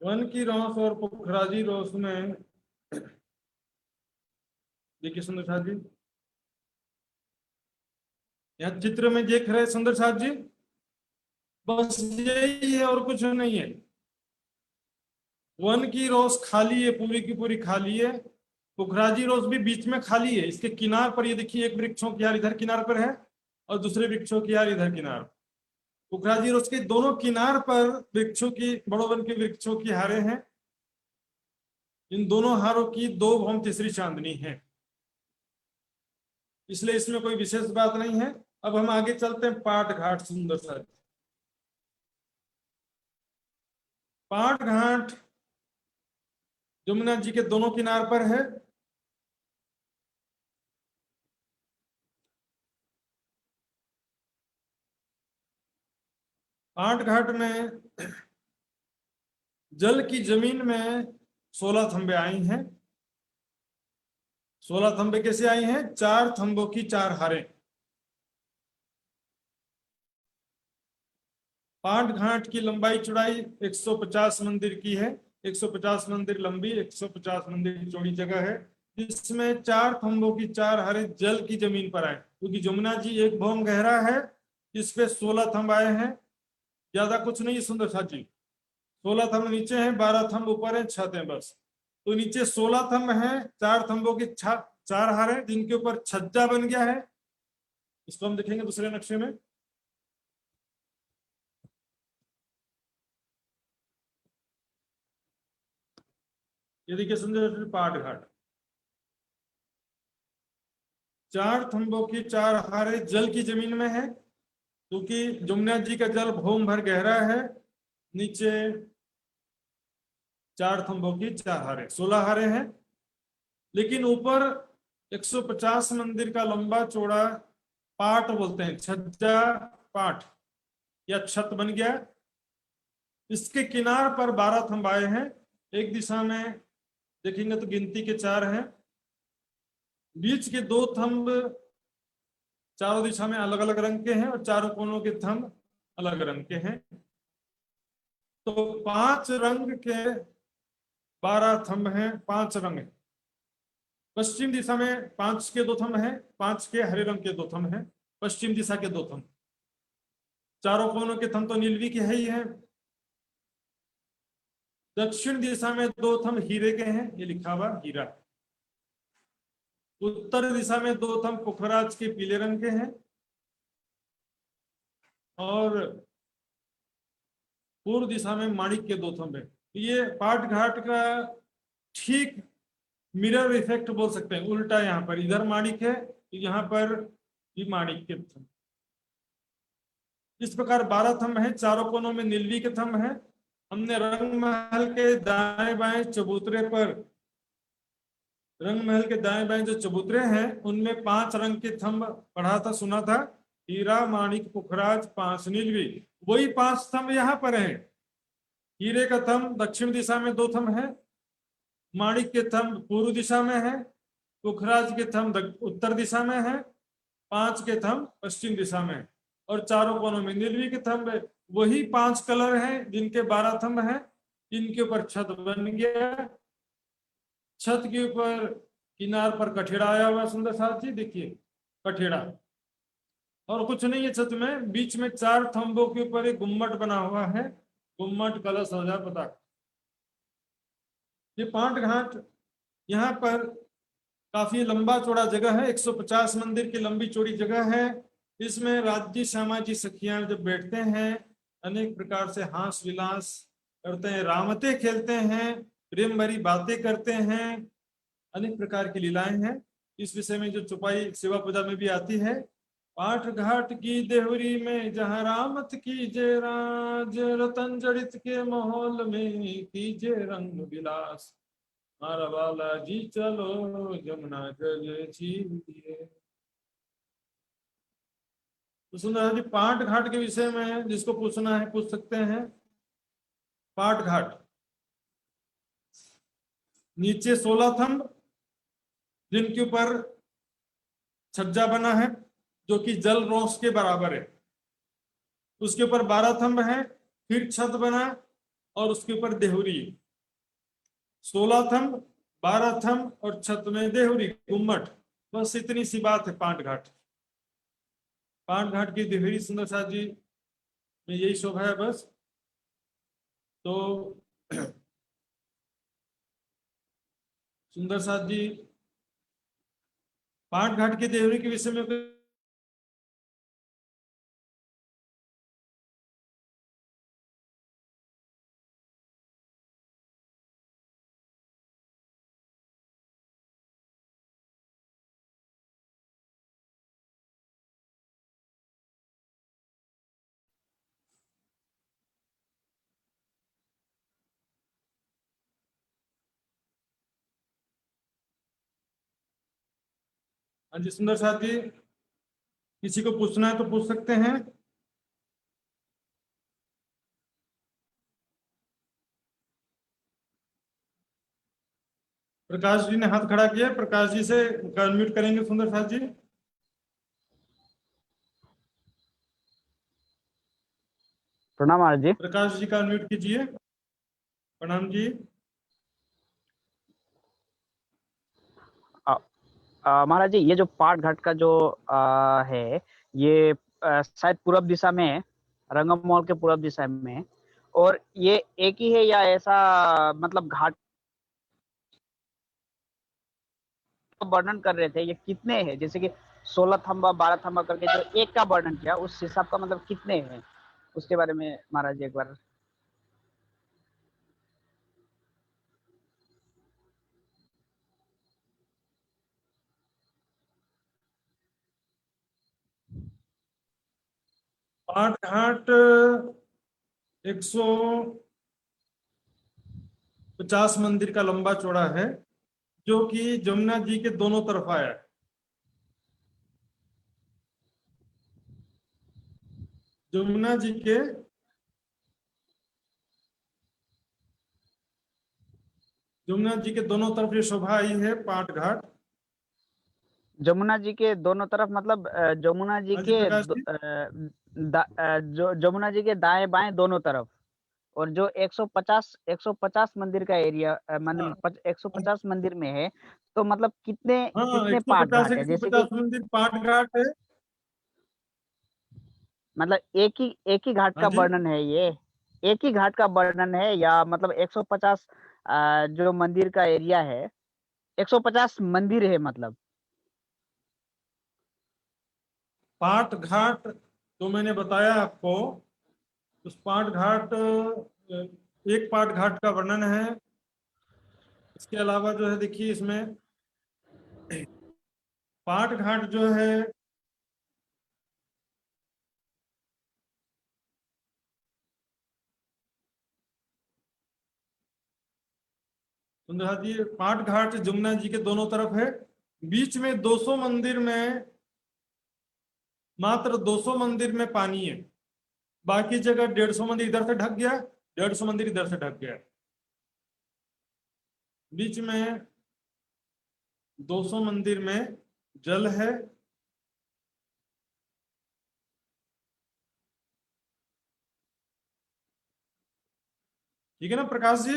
वन की रोस और पुखराजी रोस में देखिए सुंदर साथ जी, यहाँ चित्र में देख रहे सुंदर साथ जी, बस यही है और कुछ नहीं है। वन की रोस खाली है, पूरी की पूरी खाली है। पुखराजी रोस भी बीच में खाली है, इसके किनार पर ये देखिए, एक वृक्षों की यार इधर किनार पर है और दूसरे वृक्षों की यार इधर किनार। पुखराजी रोस के दोनों किनार पर वृक्षों की, बड़ोवन के वृक्षों की हारें हैं। इन दोनों हारों की 2 भौम तीसरी चांदनी है, इसलिए इसमें कोई विशेष बात नहीं है। अब हम आगे चलते हैं पाट घाट सुंदर सा। पाट घाट यमुना जी के दोनों किनार पर है। पाट घाट में जल की जमीन में 16 थंबे आई हैं। 16 थंबे कैसे आई हैं? 4 थंबों की 4 हारें। पाट घाट की लंबाई चौड़ाई 150 मंदिर की है। 150 मंदिर लंबी, 150 मंदिर चौड़ी जगह है, जिसमें 4 थंबों की 4 हारें जल की जमीन पर आए, क्योंकि यमुना जी 1 भौम गहरा है, इस पे 16 थंब आए हैं। ज्यादा कुछ नहीं सुंदर साथ जी, 16 थंब नीचे हैं, 12 थंब ऊपर है, छत है बस। तो नीचे 16 थंब हैं, 4 थंबों की 4 हारें, जिनके ऊपर छज्जा बन गया है। इसको हम देखेंगे दूसरे नक्शे में। ये देखिए सुंदर पाट घाट, 4 थंबों की 4 हारें जल की जमीन में है, क्योंकि यमुना जी का जल भौम भर गहरा है। नीचे 4 थंबों की 4 हारें, 16 हारें हैं। लेकिन ऊपर 150 मंदिर का लंबा चौड़ा पाट बोलते हैं, छज्जा पाट या छत बन गया। इसके किनार पर 12 थंब आए हैं। एक दिशा में देखेंगे तो गिनती के 4 हैं। बीच के 2 थंब चारों दिशा में अलग अलग रंग के हैं और चारों कोनों के थंब अलग रंग के हैं। तो 5 रंग के 12 थंब हैं, 5 रंग हैं। पश्चिम दिशा में 5 के 2 थंब हैं, 5 के हरे रंग के 2 थंब हैं। पश्चिम दिशा के 2 थंब, चारों कोनों के थंब तो नीलवी के है ही हैं। दक्षिण दिशा में 2 थंब हीरे के हैं, ये लिखा हुआ हीरा। उत्तर दिशा में 2 थंब पुखराज के पीले रंग के हैं और पूर्व दिशा में माणिक के 2 थंब हैं। ये पाट घाट का ठीक मिरर इफेक्ट बोल सकते हैं, उल्टा। यहाँ पर इधर माणिक है, यहाँ पर भी माणिक के थंब। इस प्रकार 12 थंब हैं, चारों कोनों में नीलवी के थंब हैं। हमने रंग महल के दाएं बाएं चबूतरे पर, रंग महल के दाएं बाएं जो चबूतरे हैं उनमें 5 रंग के थंब पढ़ा था, सुना था। हीरा, माणिक, पुखराज, पांच नीलवी, वही 5 स्तंभ यहाँ पर हैं। हीरे का थंब दक्षिण दिशा में 2 थंब है, माणिक के थंब पूर्व दिशा में है, पुखराज के थंब उत्तर दिशा में है, 5 के थंब पश्चिम दिशा में है, और चारों कोनों में नीलवी के थंब है। वही 5 कलर हैं जिनके 12 थंब हैं। इनके ऊपर छत बन गया। छत के ऊपर किनार पर कठेड़ा आया हुआ है। सुंदर साथ जी देखिए कठेड़ा, और कुछ नहीं है छत में। बीच में 4 थंबों के ऊपर एक गुम्मट बना हुआ है, गुम्मट, कलश, औजार, पताका। ये पाट घाट यहाँ पर काफी लंबा चौड़ा जगह है, 150 मंदिर की लंबी चौड़ी जगह है। इसमें राज्य सामाजिक सखियां जब बैठते हैं, अनेक प्रकार से हास विलास करते हैं, रामते खेलते हैं, प्रेम भरी बातें करते हैं, अनेक प्रकार की लीलाएं हैं। इस विषय में जो चौपाई सेवा पूजा में भी आती है। पाठ घाट की देवरी में जहाँ रामत कीजे राज, रतन जड़ित के माहौल में कीजे रंग विलास, मारा बालाजी चलो जमुना जल छीलिए। तो सुंदर जी पाट घाट के विषय में जिसको पूछना है पूछ सकते हैं। पाट घाट नीचे 16 थंब जिनके ऊपर छज्जा बना है जो कि जल रोष के बराबर है। उसके ऊपर 12 थंब है, फिर छत बना और उसके ऊपर देहुरी। 16 थंब, 12 थंब और छत में देहुरी, गुम्मट। बस इतनी सी बात है पाट घाट। पाट घाट की देहुरी सुंदर साथ जी में यही शोभा है बस। तो सुंदर साथ जी पाट घाट की देहुरी के विषय में हाँ जी सुंदर साथ जी किसी को पूछना है तो पूछ सकते हैं। प्रकाश जी ने हाथ खड़ा किया, प्रकाश जी से अनम्यूट करेंगे सुंदर साथ जी। प्रणाम महाराज जी। प्रकाश जी का अनम्यूट कीजिए। प्रणाम जी। महाराज जी, ये जो पाट घाट का जो है, ये शायद पूरब दिशा में है, रंगम मॉल के पूरब दिशा में है। और ये एक ही है या ऐसा मतलब घाट वर्णन कर रहे थे, ये कितने हैं? जैसे कि 16 थंबा 12 थंबा करके जो एक का वर्णन किया, उस हिसाब का मतलब कितने हैं, उसके बारे में महाराज जी एक बार। पाट घाट 150 मंदिर का लंबा चौड़ा है, जो कि जमुना जी के दोनों तरफ आया है। जमुना जी के दोनों तरफ ये शोभा आई है पाट घाट। जमुना जी के दोनों तरफ मतलब जमुना जी हाँ जी के प्रकाश जी। जो जमुना जी के दाएं बाएं दोनों तरफ। और जो 150 मंदिर का एरिया हाँ 150 मंदिर में है, तो मतलब कितने हाँ कितने पाठ 150 घाट है? जैसे कि 150 मंदिर पाट घाट है। मतलब एक ही घाट हाँ का जी वर्णन है ये? एक ही घाट का वर्णन है या मतलब 150 जो मंदिर का एरिया है, 150 मंदिर है मतलब? पाट घाट जो मैंने बताया आपको, उस पाट घाट एक पाट घाट का वर्णन है। इसके अलावा जो है देखिए इसमें पाट घाट जो है सुंदर जी, पाट घाट जमुना जी के दोनों तरफ है। बीच में 200 मंदिर में मात्र 200 मंदिर में पानी है, बाकी जगह 150 मंदिर इधर से ढक गया, 150 मंदिर इधर से ढक गया। बीच में 200 मंदिर में जल है। ठीक है ना प्रकाश जी?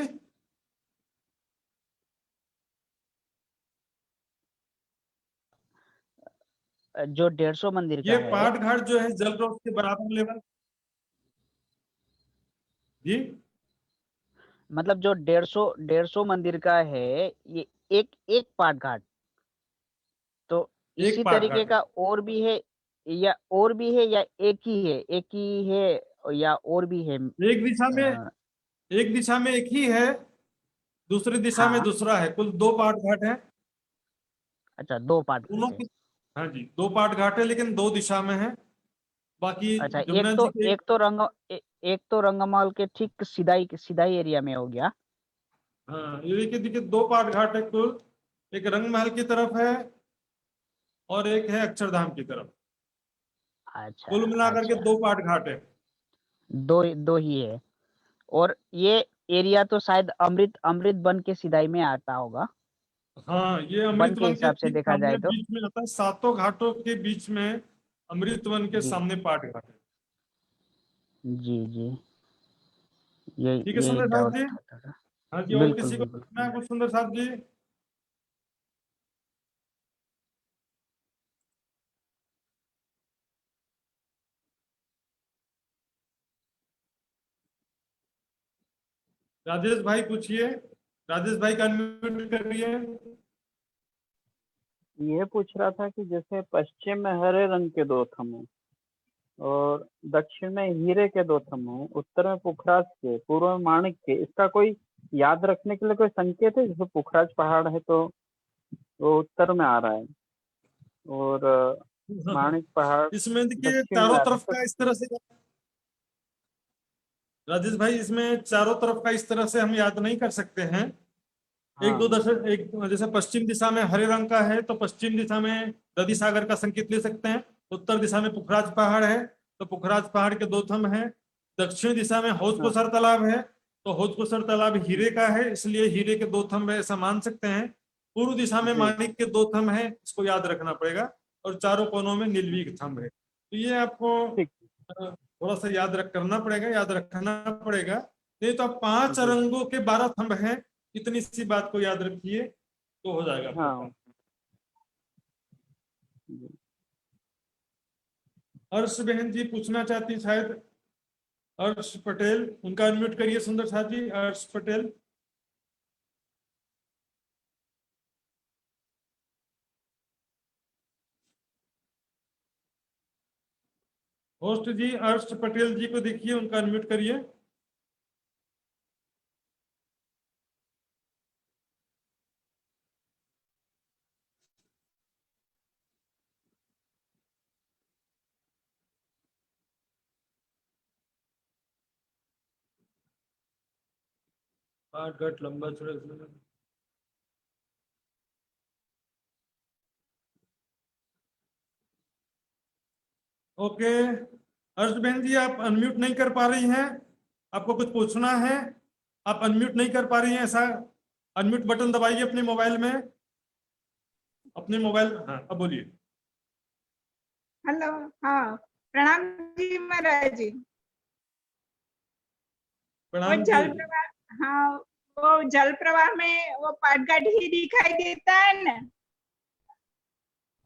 जो 150 मंदिर का ये है, पाट घाट जो है जल रोध के बराबर लेवल। जी मतलब जो 150 मंदिर का है, ये एक एक पाट घाट, तो एक इसी पाट तरीके घाट का और भी है या एक ही है, या और भी है? एक दिशा में, एक दिशा में एक ही है, दूसरी दिशा में हाँ, दूसरा है। कुल 2 पाट घाट है। अच्छा, 2 पाट दोनों घाट है। की, हाँ जी 2 पाट घाट है, लेकिन 2 दिशा में है। बाकी अच्छा, जमुना जी के एक तो रंगमहल के ठीक सिदाई एरिया में हो गया। हाँ ये देखिए 2 पाट घाट है कुल। एक रंग महल की तरफ है और एक है अक्षरधाम की तरफ। अच्छा कुल मिलाकर के अच्छा, 2 पाट घाट है। दो दो ही है। और ये एरिया तो शायद अमृत वन के सिदाई में आता होगा, हाँ ये वन अमृत के वन के हिसाब से ठीक देखा सामने जाए तो। बीच में आता है, 7 घाटों के बीच में अमृत वन के जी सामने पाट घाट है। जी जी, ये ठीक है यही सुंदर साहब डाउट जी? होता था। हाँ जी, और बिल्कुल किसी को बिल्कुल। पूछना है कुछ सुंदर साहब जी? राजेश भाई पूछिए। राजेश भाई का अनम्यूट करिए। ये पूछ रहा था कि जैसे पश्चिम में हरे रंग के 2 थंब हैं और दक्षिण में हीरे के 2 थंब हैं, उत्तर में पुखराज के, पूर्व में माणिक के, इसका कोई याद रखने के लिए कोई संकेत है? जैसे पुखराज पहाड़ है तो वो उत्तर में आ रहा है और माणिक पहाड़ इसमें देखिए दक्षिण में चारों आ रहा है, तरफ तो का इस तरह से, राजेश भाई इसमें चारों तरफ का इस तरह से हम याद नहीं कर सकते हैं। एक दो हाँ दशक एक जैसे पश्चिम दिशा में हरे रंग का है तो पश्चिम दिशा में दधी सागर का संकेत ले सकते हैं। उत्तर दिशा में पुखराज पहाड़ है तो पुखराज पहाड़ के 2 थंब हैं। दक्षिण दिशा में हौज हाँ कुसर तालाब है तो हौज कुसर तालाब हीरे का है, इसलिए हीरे के 2 थंब है, ऐसा मान सकते हैं। पूर्व दिशा में जी माणिक के 2 थंब हैं, इसको याद रखना पड़ेगा। और चारों कोनों में नीलवी के थंब है, तो ये आपको ठीक। थोड़ा सा याद करना पड़ेगा, याद रखना पड़ेगा। नहीं तो आप 5 जी रंगों के 12 थंब हैं, इतनी सी बात को याद रखिए तो हो जाएगा आपका हाँ काम। जी। हर्ष बहन जी पूछना चाहती शायद, हर्ष पटेल, उनका अनम्यूट करिए सुंदर साथ जी। हर्ष पटेल, होस्ट जी हर्ष पटेल जी को देखिए, उनका अनम्यूट करिए। पाठ घट लंबा चौड़ा। ओके हर्ष बहन जी, आप अनम्यूट नहीं कर पा रही हैं, आपको कुछ पूछना है, आप अनम्यूट नहीं कर पा रही हैं ऐसा। अनम्यूट बटन दबाइए अपने मोबाइल में, अपने मोबाइल, हाँ अब बोलिए। हेलो। हाँ, प्रणाम जी महाराज जी। वो प्रणाम जी। जल प्रवाह, हाँ, वो जल प्रवाह में वो पाटघाट ही दिखाई देता है ना?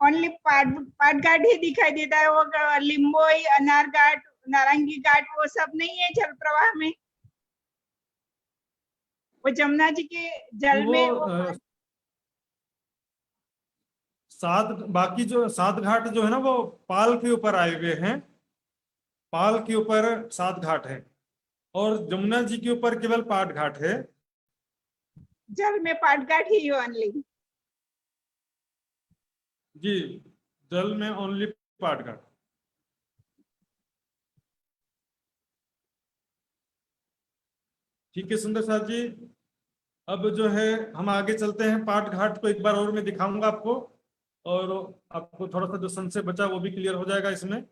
ओनली पाटघाट ही दिखाई देता है, वो लिम्बोई, अनार घाट, नारंगी घाट वो सब नहीं है जल प्रवाह में? वो जमुना जी के जल वो में वो 7 बाकी जो 7 घाट जो है ना वो पाल के ऊपर आए हुए हैं, पाल के ऊपर 7 घाट है और जमुना जी के ऊपर केवल पाट घाट है। जल में पाटघाट ही ओनली? जी जल में ओनली पाट घाट। ठीक है सुंदर साथ जी, अब जो है हम आगे चलते हैं। पाट घाट को एक बार और मैं दिखाऊंगा आपको, और आपको थोड़ा सा जो संशय बचा वो भी क्लियर हो जाएगा इसमें।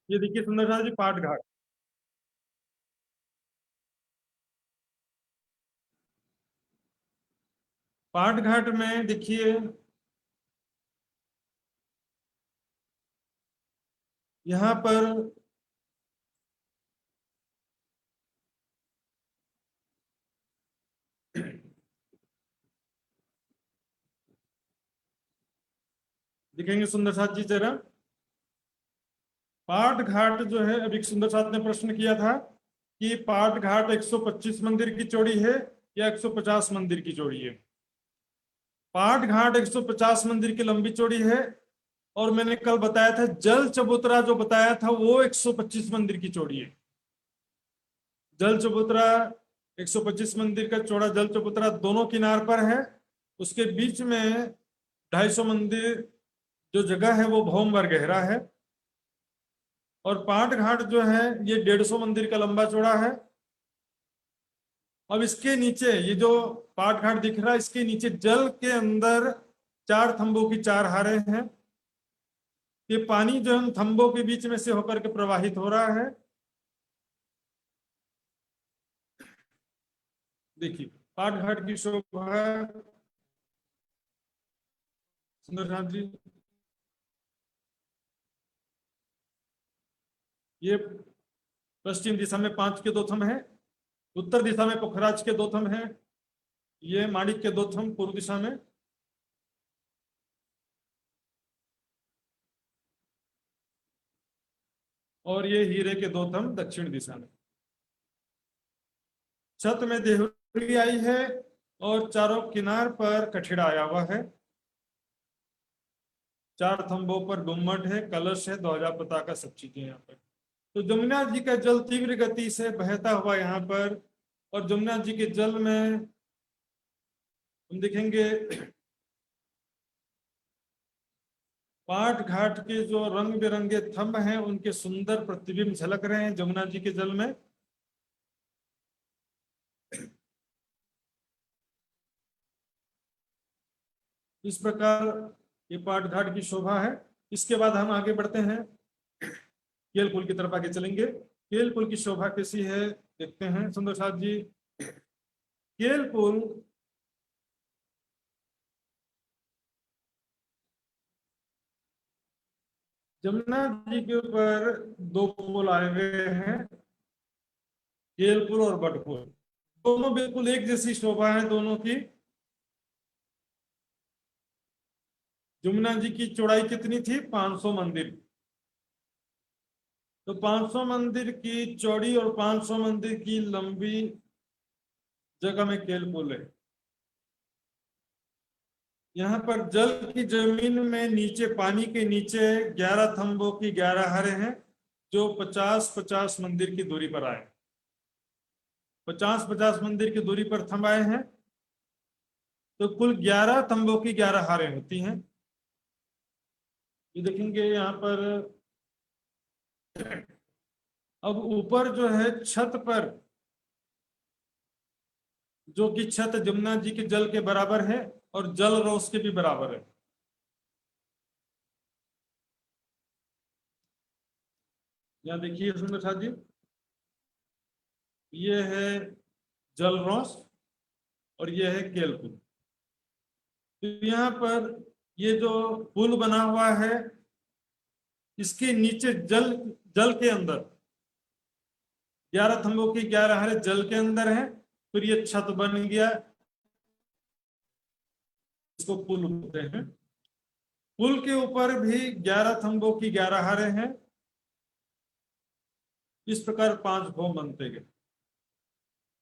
ये देखिए सुंदरलाल जी, पाट घाट। पाट घाट में देखिए यहाँ पर दिखेंगे सुंदर साथ जी जरा। पाट घाट जो है, अभी सुंदर साथ ने प्रश्न किया था कि पाट घाट 125 मंदिर की चौड़ी है या 150 मंदिर की चौड़ी है। पाट घाट 150 मंदिर की लंबी चौड़ी है, और मैंने कल बताया था जल चबूतरा जो बताया था वो 125 मंदिर की चौड़ी है। जल चबूतरा 125 मंदिर का चौड़ा जल चबूतरा दोनों किनार पर है। उसके बीच में 250 मंदिर जो जगह है वो भौम गहरा है। और पाट घाट जो है ये 150 मंदिर का लंबा चौड़ा है। अब इसके नीचे ये जो पाट घाट दिख रहा है, इसके नीचे जल के अंदर 4 थंबों की 4 हारे हैं। ये पानी जो है थंबों के बीच में से होकर के प्रवाहित हो रहा है। देखिए पाट घाट की शोभा सुंदरनाथ जी, ये पश्चिम दिशा में 5 के 2 थंब है, उत्तर दिशा में पुखराज के 2 थंब हैं, ये माणिक के 2 थंब पूर्व दिशा में, और ये हीरे के 2 थंब दक्षिण दिशा में। छत में देहुरी आई है और चारों किनार पर कठिड़ा आया हुआ है। 4 थंबों पर गुम्मट है, कलश है, ध्वजा पताका, सब चीजें यहाँ पर। तो जमुना जी का जल तीव्र गति से बहता हुआ यहाँ पर, और जमुना जी के जल में हम देखेंगे पाट घाट के जो रंग बिरंगे थंब हैं उनके सुंदर प्रतिबिंब झलक रहे हैं जमुना जी के जल में। इस प्रकार ये पाट घाट की शोभा है। इसके बाद हम आगे बढ़ते हैं, केल पुल की तरफ आगे चलेंगे। केल पुल की शोभा कैसी है देखते हैं सुंदर साथ जी। केल पुल जमुना जी के ऊपर 2 पुल आए हुए हैं, केल पुल और बट पुल। दोनों बिल्कुल एक जैसी शोभा है दोनों की। जमुना जी की चौड़ाई कितनी थी? 500 मंदिर। तो 500 मंदिर की चौड़ी और 500 मंदिर की लंबी जगह में केल पुल है। यहाँ पर जल की जमीन में नीचे पानी के नीचे 11 थंबों की 11 हारे हैं जो 50-50 मंदिर की दूरी पर आए। 50-50 मंदिर की दूरी पर थंब आए हैं, तो कुल 11 थंबों की 11 हारें होती हैं। ये देखेंगे यहाँ पर। अब ऊपर जो है छत पर, जो कि छत जमुना जी के जल के बराबर है और जल रोस के भी बराबर है। यहाँ देखिए सुंदर साथ जी, ये है जल रोस और ये है केल पुल। तो यहाँ पर ये जो पुल बना हुआ है इसके नीचे जल के अंदर 11 थंबों की 11 हारे जल के अंदर है। फिर ये छत बन गया, इसको पुल बोलते हैं। पुल के ऊपर भी 11 थंबों की 11 हारे हैं। इस प्रकार 5 भौम बनते गए,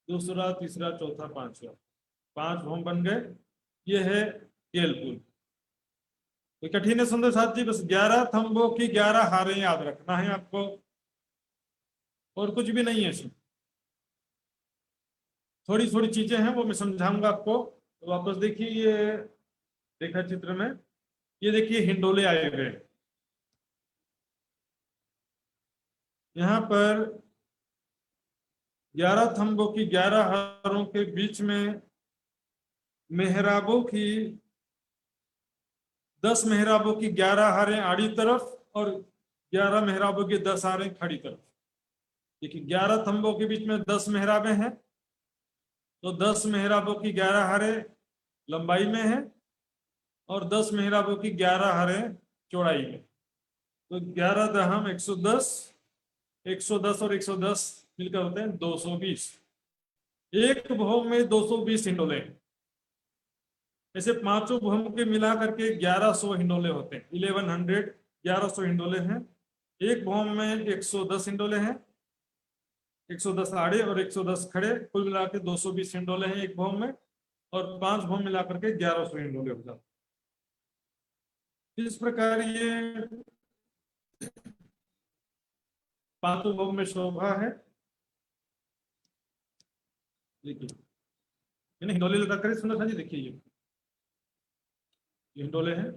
दूसरा, तीसरा, चौथा, 5वां, 5 भौम बन गए। ये है केल पुल। तो कठिन है सुंदर साथ जी, बस 11 थंबों की 11 हारें याद रखना है आपको, और कुछ भी नहीं है इसमें। थोड़ी थोड़ी चीजें हैं वो मैं समझाऊंगा आपको। तो वापस देखिए, ये देखा चित्र में, ये देखिए हिंडोले आए हुए हैं। यहाँ पर 11 थंबों की 11 हारों के बीच में मेहराबों की 10 मेहराबों की 11 हारें आड़ी तरफ और 11 मेहराबों की 10 हारें खड़ी तरफ। देखिए 11 थंबों के बीच में 10 मेहराबें हैं, तो 10 मेहराबों की 11 हारें लंबाई में है और 10 मेहराबों की 11 हारें चौड़ाई में। तो 11 दहम 110, 110 और 110 मिलकर होते हैं 220। एक भौम में 220 हिंडोले हैं। ऐसे पांचों भौम के मिला करके 1100 हिंडोले होते हैं। 1100 हिंडोले हैं। एक भौम में 110 हिंडोले हैं, 110 आड़े और 110 खड़े, कुल मिला के 220 हिंडोले हैं एक भौम में, और 5 भौम मिला करके 1100 हिंडोले हो जाते हैं। इस प्रकार ये पांचों भौम में शोभा है। देखिए हिंडोले लगा कर सुंदर सा जी, देखिए ये हिंडोले हैं।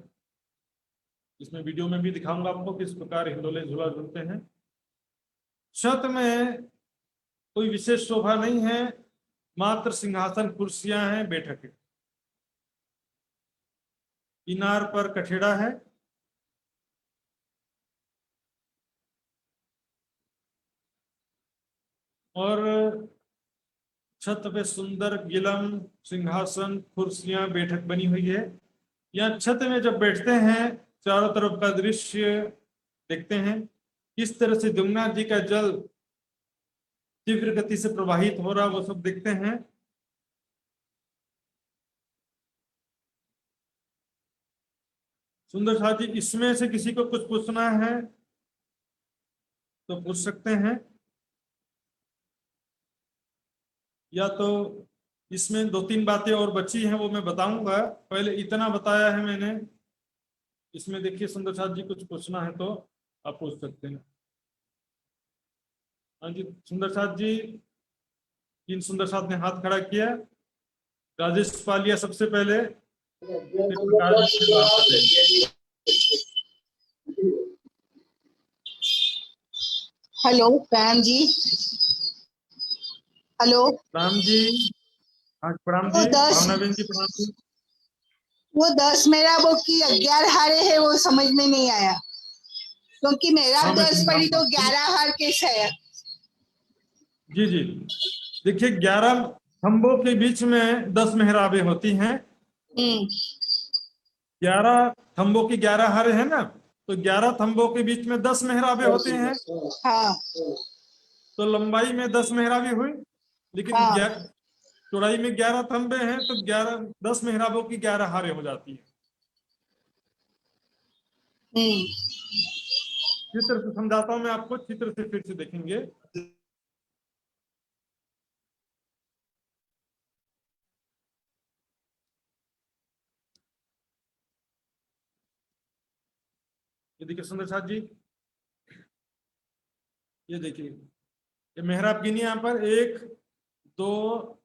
इसमें वीडियो में भी दिखाऊंगा आपको किस प्रकार हिंडोले झूला झूलते हैं। छत में कोई विशेष शोभा नहीं है, मात्र सिंहासन कुर्सियां हैं, बैठक है। किनार पर कठेड़ा है, और छत पे सुंदर गिलम सिंहासन कुर्सियां बैठक बनी हुई है। यहाँ छत में जब बैठते हैं चारों तरफ का दृश्य देखते हैं, किस तरह से जमुना जी का जल तीव्र गति से प्रवाहित हो रहा, वो सब देखते हैं। सुंदर साथ जी, इसमें से किसी को कुछ पूछना है तो पूछ सकते हैं, या तो इसमें 2-3 बातें और बची हैं वो मैं बताऊंगा। पहले इतना बताया है मैंने। इसमें देखिए सुंदर साथ जी, कुछ पूछना है तो आप पूछ सकते हैं। हाँ जी सुंदर साथ जी, किन सुंदर साथ ने हाथ खड़ा किया? राजेश पालिया सबसे पहले, फिर प्रकाश जी, फिर रामपत। हेलो प्रणाम जी। हेलो राम जी, हाँ प्रणाम जी। भावना बहन जी प्रणाम जी। वो 10 मेहराबों की 11 हारे है, वो समझ में नहीं आया, क्योंकि मेहराब हाँ, मैं 10 पड़ी तो समझाऊंगा। 11 हार कैसे है? जी जी, देखिए 11 खंभों के बीच में 10 मेहराबें होती हैं। 11 खंभों की 11 हारे है ना, तो 11 खंभों के बीच में 10 मेहराबें होते हैं। हाँ तो लंबाई में 10 मेहराबें हुई, लेकिन हाँ। चौड़ाई में 11 खंभे हैं, तो 10 मेहराबों की 11 हारे हो जाती है। चित्र से समझाता हूं मैं आपको, चित्र से फिर से देखेंगे। ये देखिए सुंदर साथ जी, ये देखिए ये मेहराब गिनी यहाँ पर 1 2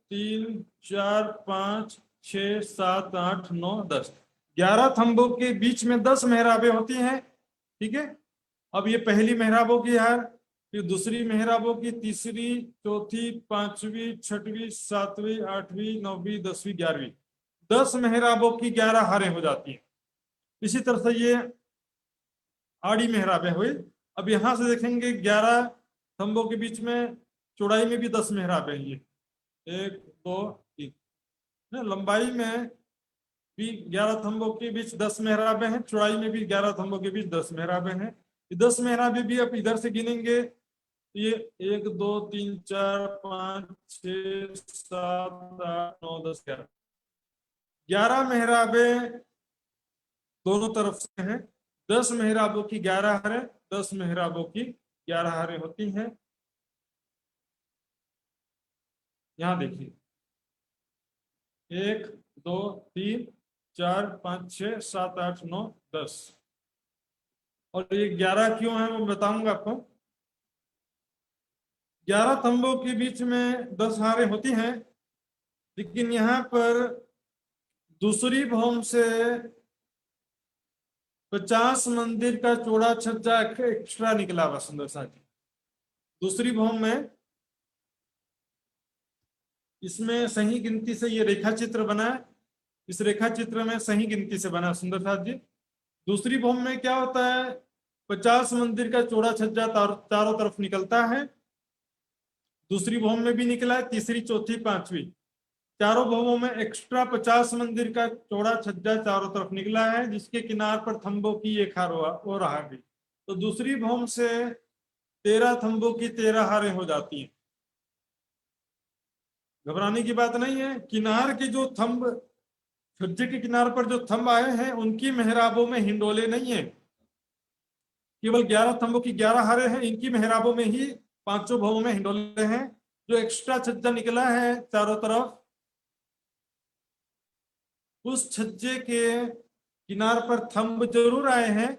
3 4 5 6 7 8 9 10, 11 थंबों के बीच में 10 मेहराबें होती हैं। ठीक है, अब ये पहली मेहराबों की हार, फिर दूसरी मेहराबों की, तीसरी, चौथी, पांचवी, छठवीं, सातवीं, आठवीं, नौवीं, 10वीं, 11वीं, 10 मेहराबों की 11 हारें हो जाती हैं। इसी तरह से ये आड़ी मेहराबें हुई। अब यहां से देखेंगे 11 थंबों के बीच में चौड़ाई में भी 10 मेहराबें हैं। ये 1 2 3, लंबाई में भी 11 थंबों के बीच 10 मेहराबें हैं, चौड़ाई में भी 11 थंबों के बीच 10 मेहराबें हैं। 10 मेहराबें भी अब इधर से गिनेंगे, ये 1 2 3 4 5 6 7 8 9 10 11, 11 मेहराबें दोनों तरफ से हैं। 10 मेहराबों की 11 हारें, 10 मेहराबों की 11 हारें होती हैं। यहां देखिए 1 2 3 4 5 6 7 8 9 10, और ये 11 क्यों है वो बताऊंगा आपको। 11 तंबों के बीच में 10 हारें होती हैं, लेकिन यहाँ पर दूसरी भौम से 50 मंदिर का चौड़ा छज्जा एक्स्ट्रा निकला हुआ सुंदर सा जी। दूसरी भौम में इसमें सही गिनती से ये रेखा चित्र बना है, इस रेखा चित्र में सही गिनती से बना सुंदर साथ जी। दूसरी भौम में क्या होता है, 50 मंदिर का चौड़ा छज्जा चारों तरफ निकलता है। दूसरी भौम में भी निकला है, तीसरी चौथी पांचवी चारों भौमों में एक्स्ट्रा 50 मंदिर का चौड़ा छज्जा चारों तरफ निकला है, जिसके किनार पर थंबों की एक हार और रहा गई। तो दूसरी भौम से 13 थंबों की 13 हारें हो जाती हैं। घबराने की बात नहीं है। किनार के जो थंब, छज्जे के किनार पर जो थंब आए हैं उनकी मेहराबों में हिंडोले नहीं है, केवल 11 थंबों की 11 हारें हैं। इनकी मेहराबों में ही पांचों भवों में हिंडोले हैं। जो एक्स्ट्रा छज्जा निकला है चारों तरफ, उस छज्जे के किनार पर थंब जरूर आए हैं,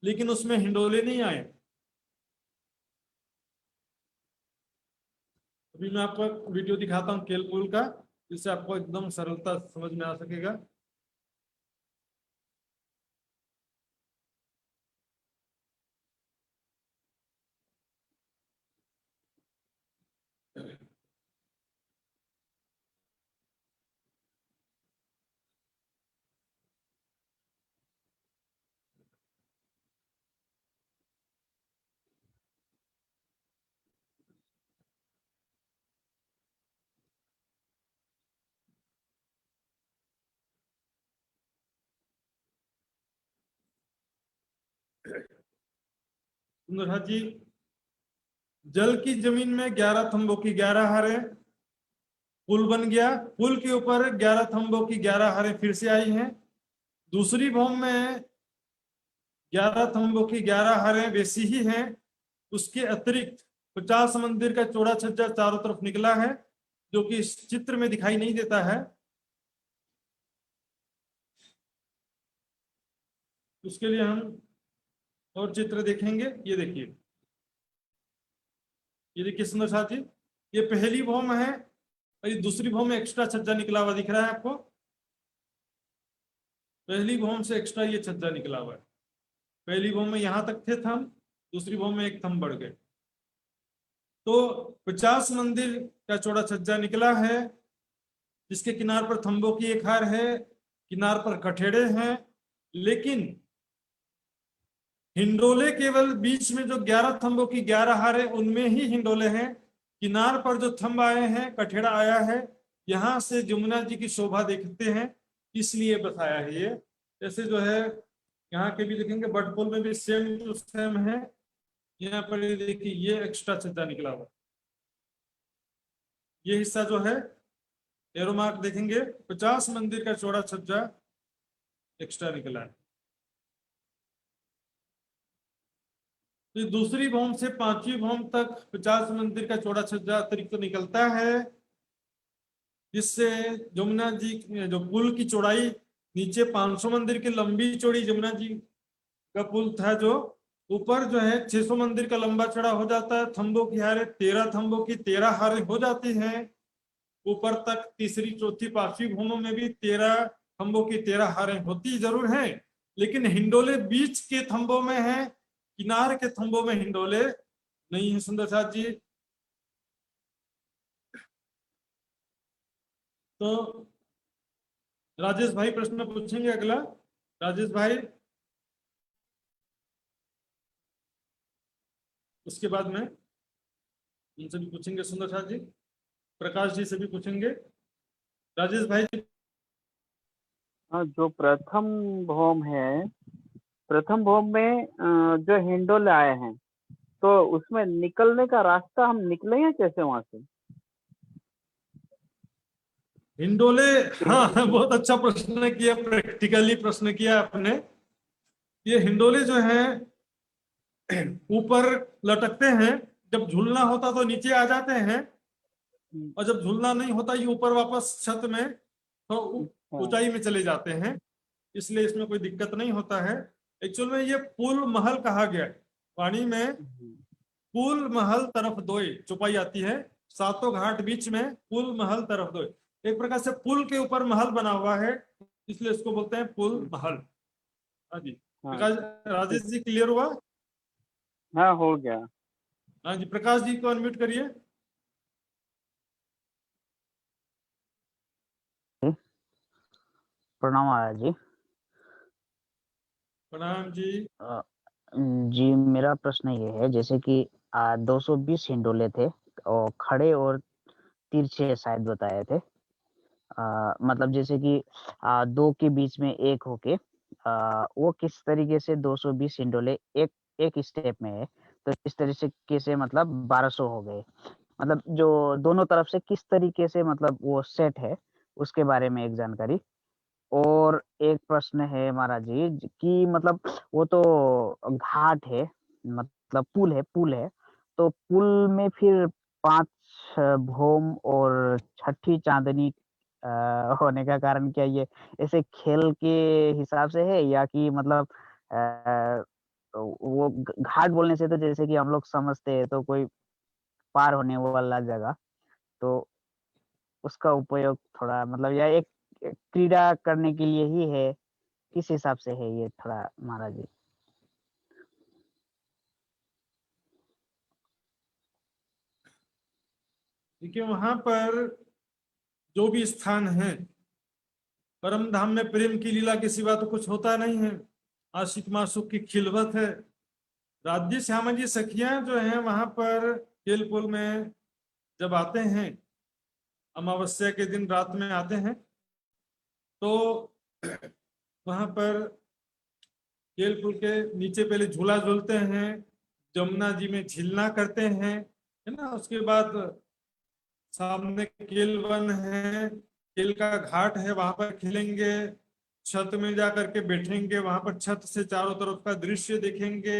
लेकिन उसमें हिंडोले नहीं आए। अभी मैं आपको एक वीडियो दिखाता हूँ केलपुल का, जिससे आपको एकदम सरलता समझ में आ सकेगा। सुंदर जी, जल की जमीन में 11 थंबों की 11 हारें, पुल बन गया, पुल के ऊपर 11 थंबों की 11 हारें फिर से आई हैं। दूसरी भौम में 11 थंबों की 11 हारें वैसी ही हैं। उसके अतिरिक्त 50 मंदिर का चौड़ा छज्जा चारों तरफ निकला है, जो कि इस चित्र में दिखाई नहीं देता है। उसके लिए हम और चित्र देखेंगे। ये देखिए, ये देखिए सुंदर साथी, ये पहली भौम है और ये दूसरी भौम में एक्स्ट्रा छज्जा निकला हुआ दिख रहा है आपको। पहली भौम से एक्स्ट्रा ये छज्जा निकला हुआ है। पहली भौम में यहां तक थे थंब, दूसरी भौम में एक थंब बढ़ गए। तो 50 मंदिर का चौड़ा छज्जा निकला है, जिसके किनार पर थंबों की एक हार है, किनार पर कठेड़े हैं, लेकिन हिंडोले केवल बीच में जो 11 थंबों की 11 हारें उनमें ही हिंडोले हैं। किनार पर जो थंब आए हैं, कठेड़ा आया है, यहां से जमुना जी की शोभा देखते हैं, इसलिए बताया है ये। जैसे जो है यहाँ के भी देखेंगे, बटपोल में भी सेम टू सेम है। यहाँ पर ये देखिए, ये एक्स्ट्रा छज्जा निकला हुआ, ये हिस्सा जो है एरो मार्क देखेंगे, 50 मंदिर का चौड़ा छज्जा एक्स्ट्रा निकला है। तो दूसरी भौम से पांचवी भौम तक 50 मंदिर का चौड़ा छज्जा अतिरिक्त निकलता है, जिससे जमुना जी जो पुल की चौड़ाई, नीचे 500 मंदिर की लंबी चौड़ी जमुना जी का पुल था, जो ऊपर जो है 600 मंदिर का लंबा चौड़ा हो जाता है। थंबों की हारें 13 थंबों की 13 हारें हो जाती हैं। ऊपर तक तीसरी चौथी पांचवी भौमों में भी 13 थंबों की 13 हारें होती जरूर हैं, लेकिन हिंडोले बीच के थंबों में है, किनार के थंबों में हिंडोले नहीं है। सुंदर साथ जी, तो राजेश भाई प्रश्न पूछेंगे अगला। राजेश भाई, उसके बाद में उनसे भी पूछेंगे सुंदर साथ जी, प्रकाश जी से भी पूछेंगे। राजेश भाई, जो प्रथम भौम है, प्रथम भौम में जो हिंडोले आए हैं, तो उसमें निकलने का रास्ता हम निकले हैं कैसे वहां से? हिंडोले, हाँ बहुत अच्छा प्रश्न किया, प्रैक्टिकली प्रश्न किया आपने। ये हिंडोले जो है ऊपर लटकते हैं, जब झूलना होता तो नीचे आ जाते हैं, और जब झूलना नहीं होता ये ऊपर वापस छत में तो ऊंचाई में चले जाते हैं, इसलिए इसमें कोई दिक्कत नहीं होता है। एक्चुअल में ये पुल महल कहा गया है। वाणी में पुल महल तरफ दोय चौपाई आती है, सातों घाट बीच में पुल महल तरफ दोय। एक प्रकार से पुल के ऊपर महल बना हुआ है, इसलिए इसको बोलते हैं पुल महल। हाँ जी हाँ प्रकाश, राजेश जी क्लियर हुआ? हाँ, हो गया। हाँ जी, प्रकाश जी को अनम्यूट करिए। प्रणाम महाराज जी। प्रणाम जी। अ, जी मेरा प्रश्न ये है, जैसे कि 220 हिंडोले थे और खड़े और तिरछे शायद बताए थे। मतलब जैसे कि दो के बीच में एक होके वो किस तरीके से 220 हिंडोले एक एक स्टेप में है, तो इस तरीके से मतलब 1200 हो गए। मतलब जो दोनों तरफ से किस तरीके से मतलब वो सेट है, उसके बारे में एक जानकारी। और एक प्रश्न है महाराज जी कि मतलब वो तो घाट है, मतलब पुल है, तो पुल में फिर 5 भौम और छठी चांदनी होने का कारण क्या ये ऐसे खेल के हिसाब से है, या कि मतलब वो घाट बोलने से तो जैसे कि हम लोग समझते हैं तो कोई पार होने वाला जगह, तो उसका उपयोग थोड़ा मतलब या एक क्रीड़ा करने के लिए ही है, किस हिसाब से है ये थोड़ा महाराज जी? देखिए वहां पर जो भी स्थान है, परम धाम में प्रेम की लीला के सिवा तो कुछ होता नहीं है। आशिक मासूक की खिलवत है। राज्य श्यामा जी सखियां जो हैं वहां पर केलपुल में जब आते हैं, अमावस्या के दिन रात में आते हैं, तो वहां पर केलपुल के नीचे पहले झूला झूलते हैं, जमुना जी में झीलना करते हैं, है ना। उसके बाद सामने केल वन है, केल का घाट है, वहां पर खेलेंगे, छत में जा करके बैठेंगे, वहां पर छत से चारों तरफ का दृश्य देखेंगे।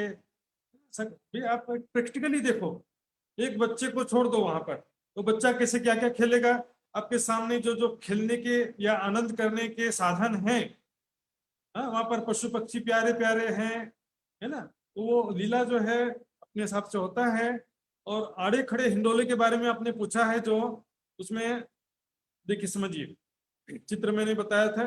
भी आप प्रैक्टिकली देखो, एक बच्चे को छोड़ दो वहां पर, तो बच्चा कैसे क्या क्या खेलेगा। आपके सामने जो जो खेलने के या आनंद करने के साधन हैं, हाँ, वहां पर पशु पक्षी प्यारे प्यारे हैं, है ना। तो वो लीला जो है अपने हिसाब से होता है। और आड़े खड़े हिंडोले के बारे में आपने पूछा है, जो उसमें देखिए समझिए, चित्र मैंने बताया था,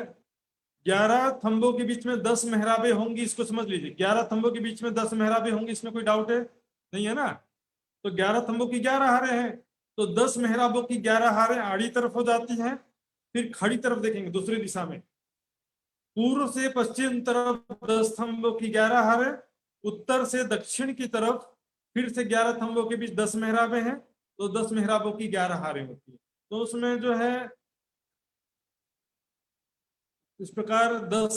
11 थंबों के बीच में 10 मेहराबें होंगी, इसको समझ लीजिए। 11 थंबों के बीच में 10 मेहराबें होंगी, इसमें कोई डाउट है नहीं, है ना। तो 11 थंबों की 11 हारें हैं, तो 10 मेहराबों की 11 हारें आड़ी तरफ हो जाती हैं। फिर खड़ी तरफ देखेंगे दूसरी दिशा में, पूर्व से पश्चिम तरफ 10 स्तंभों की 11 हारें, उत्तर से दक्षिण की तरफ फिर से 11 स्तंभों के बीच 10 मेहराबें हैं, तो 10 मेहराबों की 11 हारें होती है। तो उसमें जो है इस प्रकार 10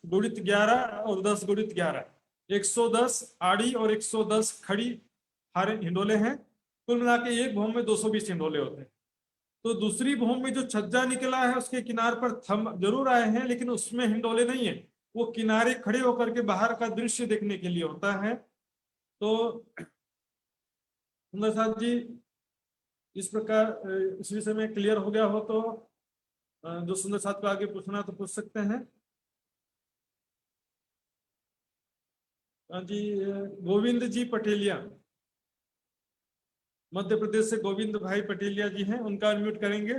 गुणित 11 और 10 गुणित 11, 110 आड़ी और 110 खड़ी हारे हिंडोले हैं। कुल मिला के एक भौम में 220 हिंडोले होते हैं। तो दूसरी भौम में जो छज्जा निकला है उसके किनार पर थंब जरूर आए हैं, लेकिन उसमें हिंडोले नहीं है, वो किनारे खड़े होकर के बाहर का दृश्य देखने के लिए होता है। तो सुंदर साथ जी, इस प्रकार इस विषय में क्लियर हो गया हो तो जो सुंदर साथ को आगे पूछना तो पूछ सकते हैं। हाँ जी, गोविंद जी पटेलिया, मध्य प्रदेश से गोविंद भाई पटेलिया जी हैं, उनका अनम्यूट करेंगे।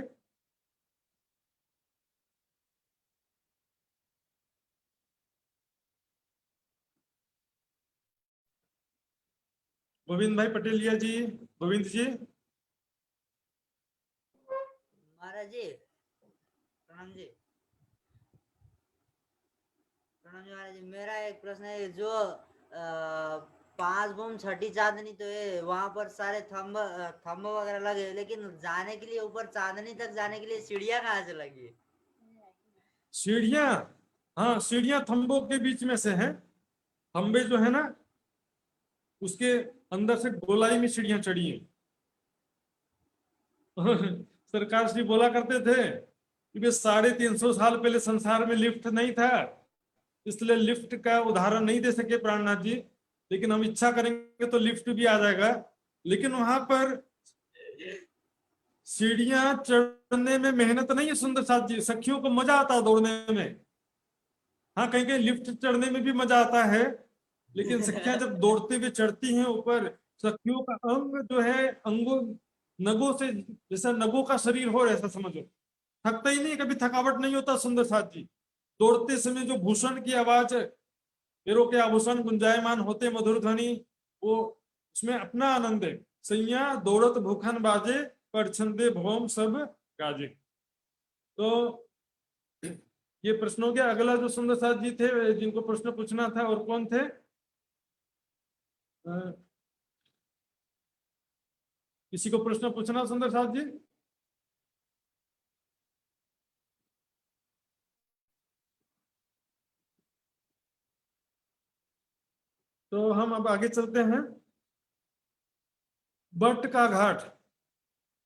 गोविंद भाई पटेलिया जी, गोविंद जी। महाराज जी प्रणाम जी। प्रणाम जी महाराज जी। मेरा एक प्रश्न है, जो 5 बम छठी चांदनी तो है, वहां पर सारे थंब वगैरह लगे, लेकिन जाने के लिए ऊपर चांदनी तक जाने के लिए सीढ़ियां कहाँ से लगी है? सीढ़ियां, हाँ सीढ़ियां थंबों के बीच में से हैं। थंबे जो है ना, उसके अंदर से गोलाई में सीढ़ियां चढ़ी हैं। सरकार श्री बोला करते थे कि 350 साल पहले संसार में लिफ्ट नहीं था, इसलिए लिफ्ट का उदाहरण नहीं दे सके प्राणनाथ जी, लेकिन हम इच्छा करेंगे तो लिफ्ट भी आ जाएगा। लेकिन वहां पर सीढ़ियां चढ़ने में मेहनत नहीं है सुंदर साथ जी, सखियों को मजा आता है दौड़ने में। हाँ, कहीं कहीं लिफ्ट चढ़ने में भी मजा आता है, लेकिन सखियां जब दौड़ते हुए चढ़ती हैं ऊपर, सखियों का अंग जो है, अंगों नगों से, जैसा नगों का शरीर हो ऐसा समझो, थकता ही नहीं, कभी थकावट नहीं होता सुंदर साथ जी। दौड़ते समय जो भूषण की आवाज है, पैरों के आभूषण गुंजायमान होते मधुर ध्वनि, वो उसमें अपना आनंद है। सैया दौड़त भूखन बाजे, पर छंदे भौम सब गाजे। तो ये प्रश्न हो गया। अगला जो सुंदर साथ जी थे जिनको प्रश्न पूछना था, और कौन थे? किसी को प्रश्न पूछना सुंदर साथ जी? तो हम अब आगे चलते हैं। बट का घाट,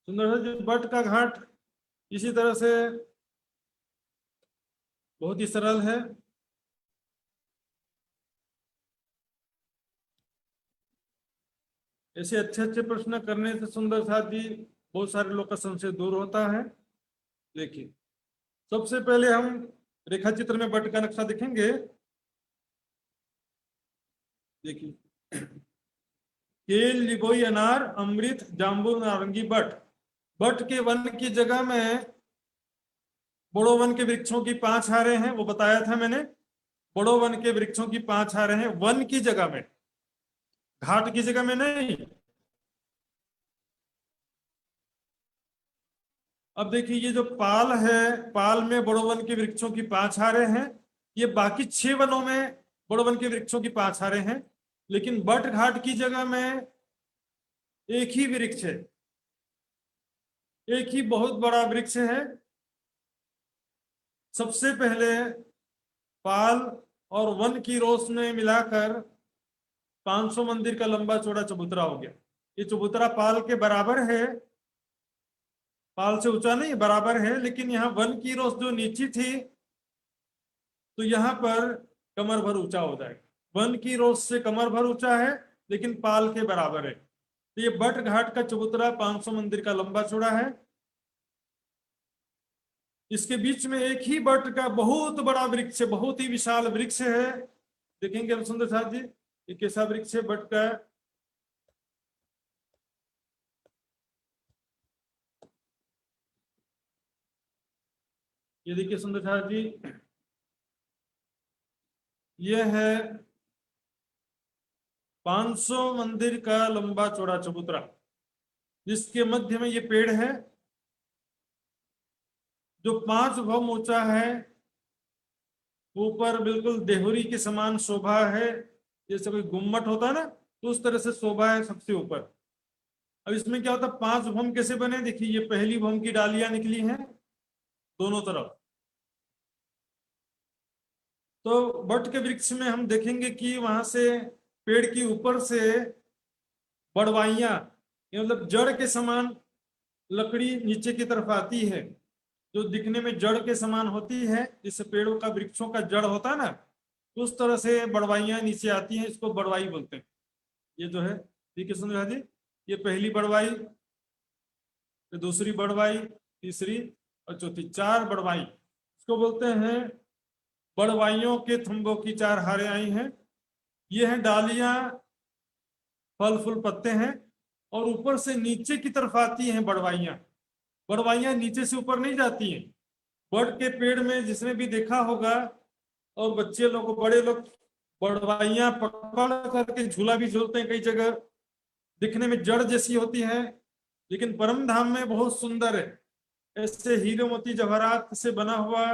सुंदर साथ जी, बट का घाट इसी तरह से बहुत ही सरल है। ऐसे अच्छे अच्छे प्रश्न करने से सुंदर साथ जी बहुत सारे लोग का संशय दूर होता है। देखिए, सबसे पहले हम रेखा चित्र में बट का नक्शा देखेंगे। देखिए, केल, लिबोई, अनार, अमृत, जाम्बू, नारंगी, बट। बट के वन की जगह में बड़ो वन के वृक्षों की 5 हारें हैं, वो बताया था मैंने। बड़ो वन के वृक्षों की 5 हारें हैं वन की जगह में, घाट की जगह में नहीं। अब देखिए, ये जो पाल है, पाल में बड़ो वन के वृक्षों की 5 हारें हैं। ये बाकी 6 वनों में बड़ो वन के वृक्षों की 5 हारें हैं, लेकिन बट घाट की जगह में एक ही वृक्ष है, एक ही बहुत बड़ा वृक्ष है। सबसे पहले पाल और वन की रोस में मिलाकर 500 मंदिर का लंबा चौड़ा चबूतरा हो गया। ये चबूतरा पाल के बराबर है, पाल से ऊंचा नहीं, बराबर है। लेकिन यहाँ वन की रोस जो नीची थी, तो यहाँ पर कमर भर ऊंचा हो जाएगा। वन की रोस से कमर भर ऊंचा है, लेकिन पाल के बराबर है। तो ये बट घाट का चबूतरा 500 मंदिर का लंबा चौड़ा है। इसके बीच में एक ही बट का बहुत बड़ा वृक्ष, बहुत ही विशाल वृक्ष है। देखेंगे हम सुंदर साथ जी, ये कैसा वृक्ष है बट का। ये देखिए सुंदर साथ जी, यह है 500 मंदिर का लंबा चौड़ा चबूतरा, जिसके मध्य में ये पेड़ है जो 5 भौम ऊंचा है। ऊपर बिल्कुल देहुरी के समान शोभा है, जैसे कोई गुम्मट होता है ना, तो उस तरह से शोभा है सबसे ऊपर। अब इसमें क्या होता है, 5 भौम कैसे बने? देखिए, ये पहली भौम की डालियां निकली हैं दोनों तरफ। तो बट के वृक्ष में हम देखेंगे कि वहां से पेड़ के ऊपर से बड़वाइयां, मतलब जड़ के समान लकड़ी नीचे की तरफ आती है, जो दिखने में जड़ के समान होती है, जिससे पेड़ों का, वृक्षों का जड़ होता है ना, उस तरह से बड़वाइयां नीचे आती हैं। इसको बड़वाई बोलते हैं। ये जो है, देखिए सुंदर जी, ये पहली बड़वाई, फिर दूसरी बड़वाई, तीसरी और चौथी, 4 बड़वाई। इसको बोलते हैं बड़वाइयों के थंबों की 4 हारें आई हैं। ये हैं डालियां, फल फूल पत्ते हैं, और ऊपर से नीचे की तरफ आती हैं बड़वाइयां। बड़वाइयां नीचे से ऊपर नहीं जाती हैं। बड़ के पेड़ में जिसने भी देखा होगा, और बच्चे लोग, बड़े लोग बड़वाइयां पकड़ करके झूला भी झूलते हैं। कई जगह दिखने में जड़ जैसी होती है, लेकिन परम धाम में बहुत सुंदर है। ऐसे हीरे मोती जवाहरात से बना हुआ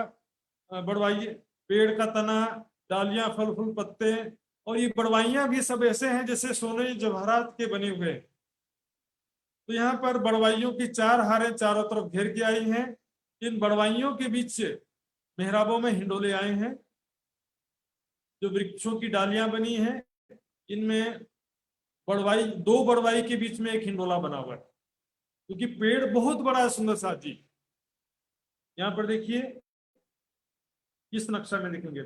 बड़वाई, पेड़ का तना, डालियां, फल फूल पत्ते, और ये बड़वाइयां भी सब ऐसे हैं जैसे सोने जवाहरात के बने हुए। तो यहाँ पर बड़वाइयों की 4 हारें चारों तरफ घेर के आई हैं। इन बड़वाइयों के बीच से मेहराबों में हिंडोले आए हैं, जो वृक्षों की डालियां बनी हैं। इनमें बड़वाई, 2 बड़वाई के बीच में एक हिंडोला बना हुआ है, क्योंकि पेड़ बहुत बड़ा है सुंदर साथ जी। यहाँ पर देखिए, इस नक्शा में देखेंगे,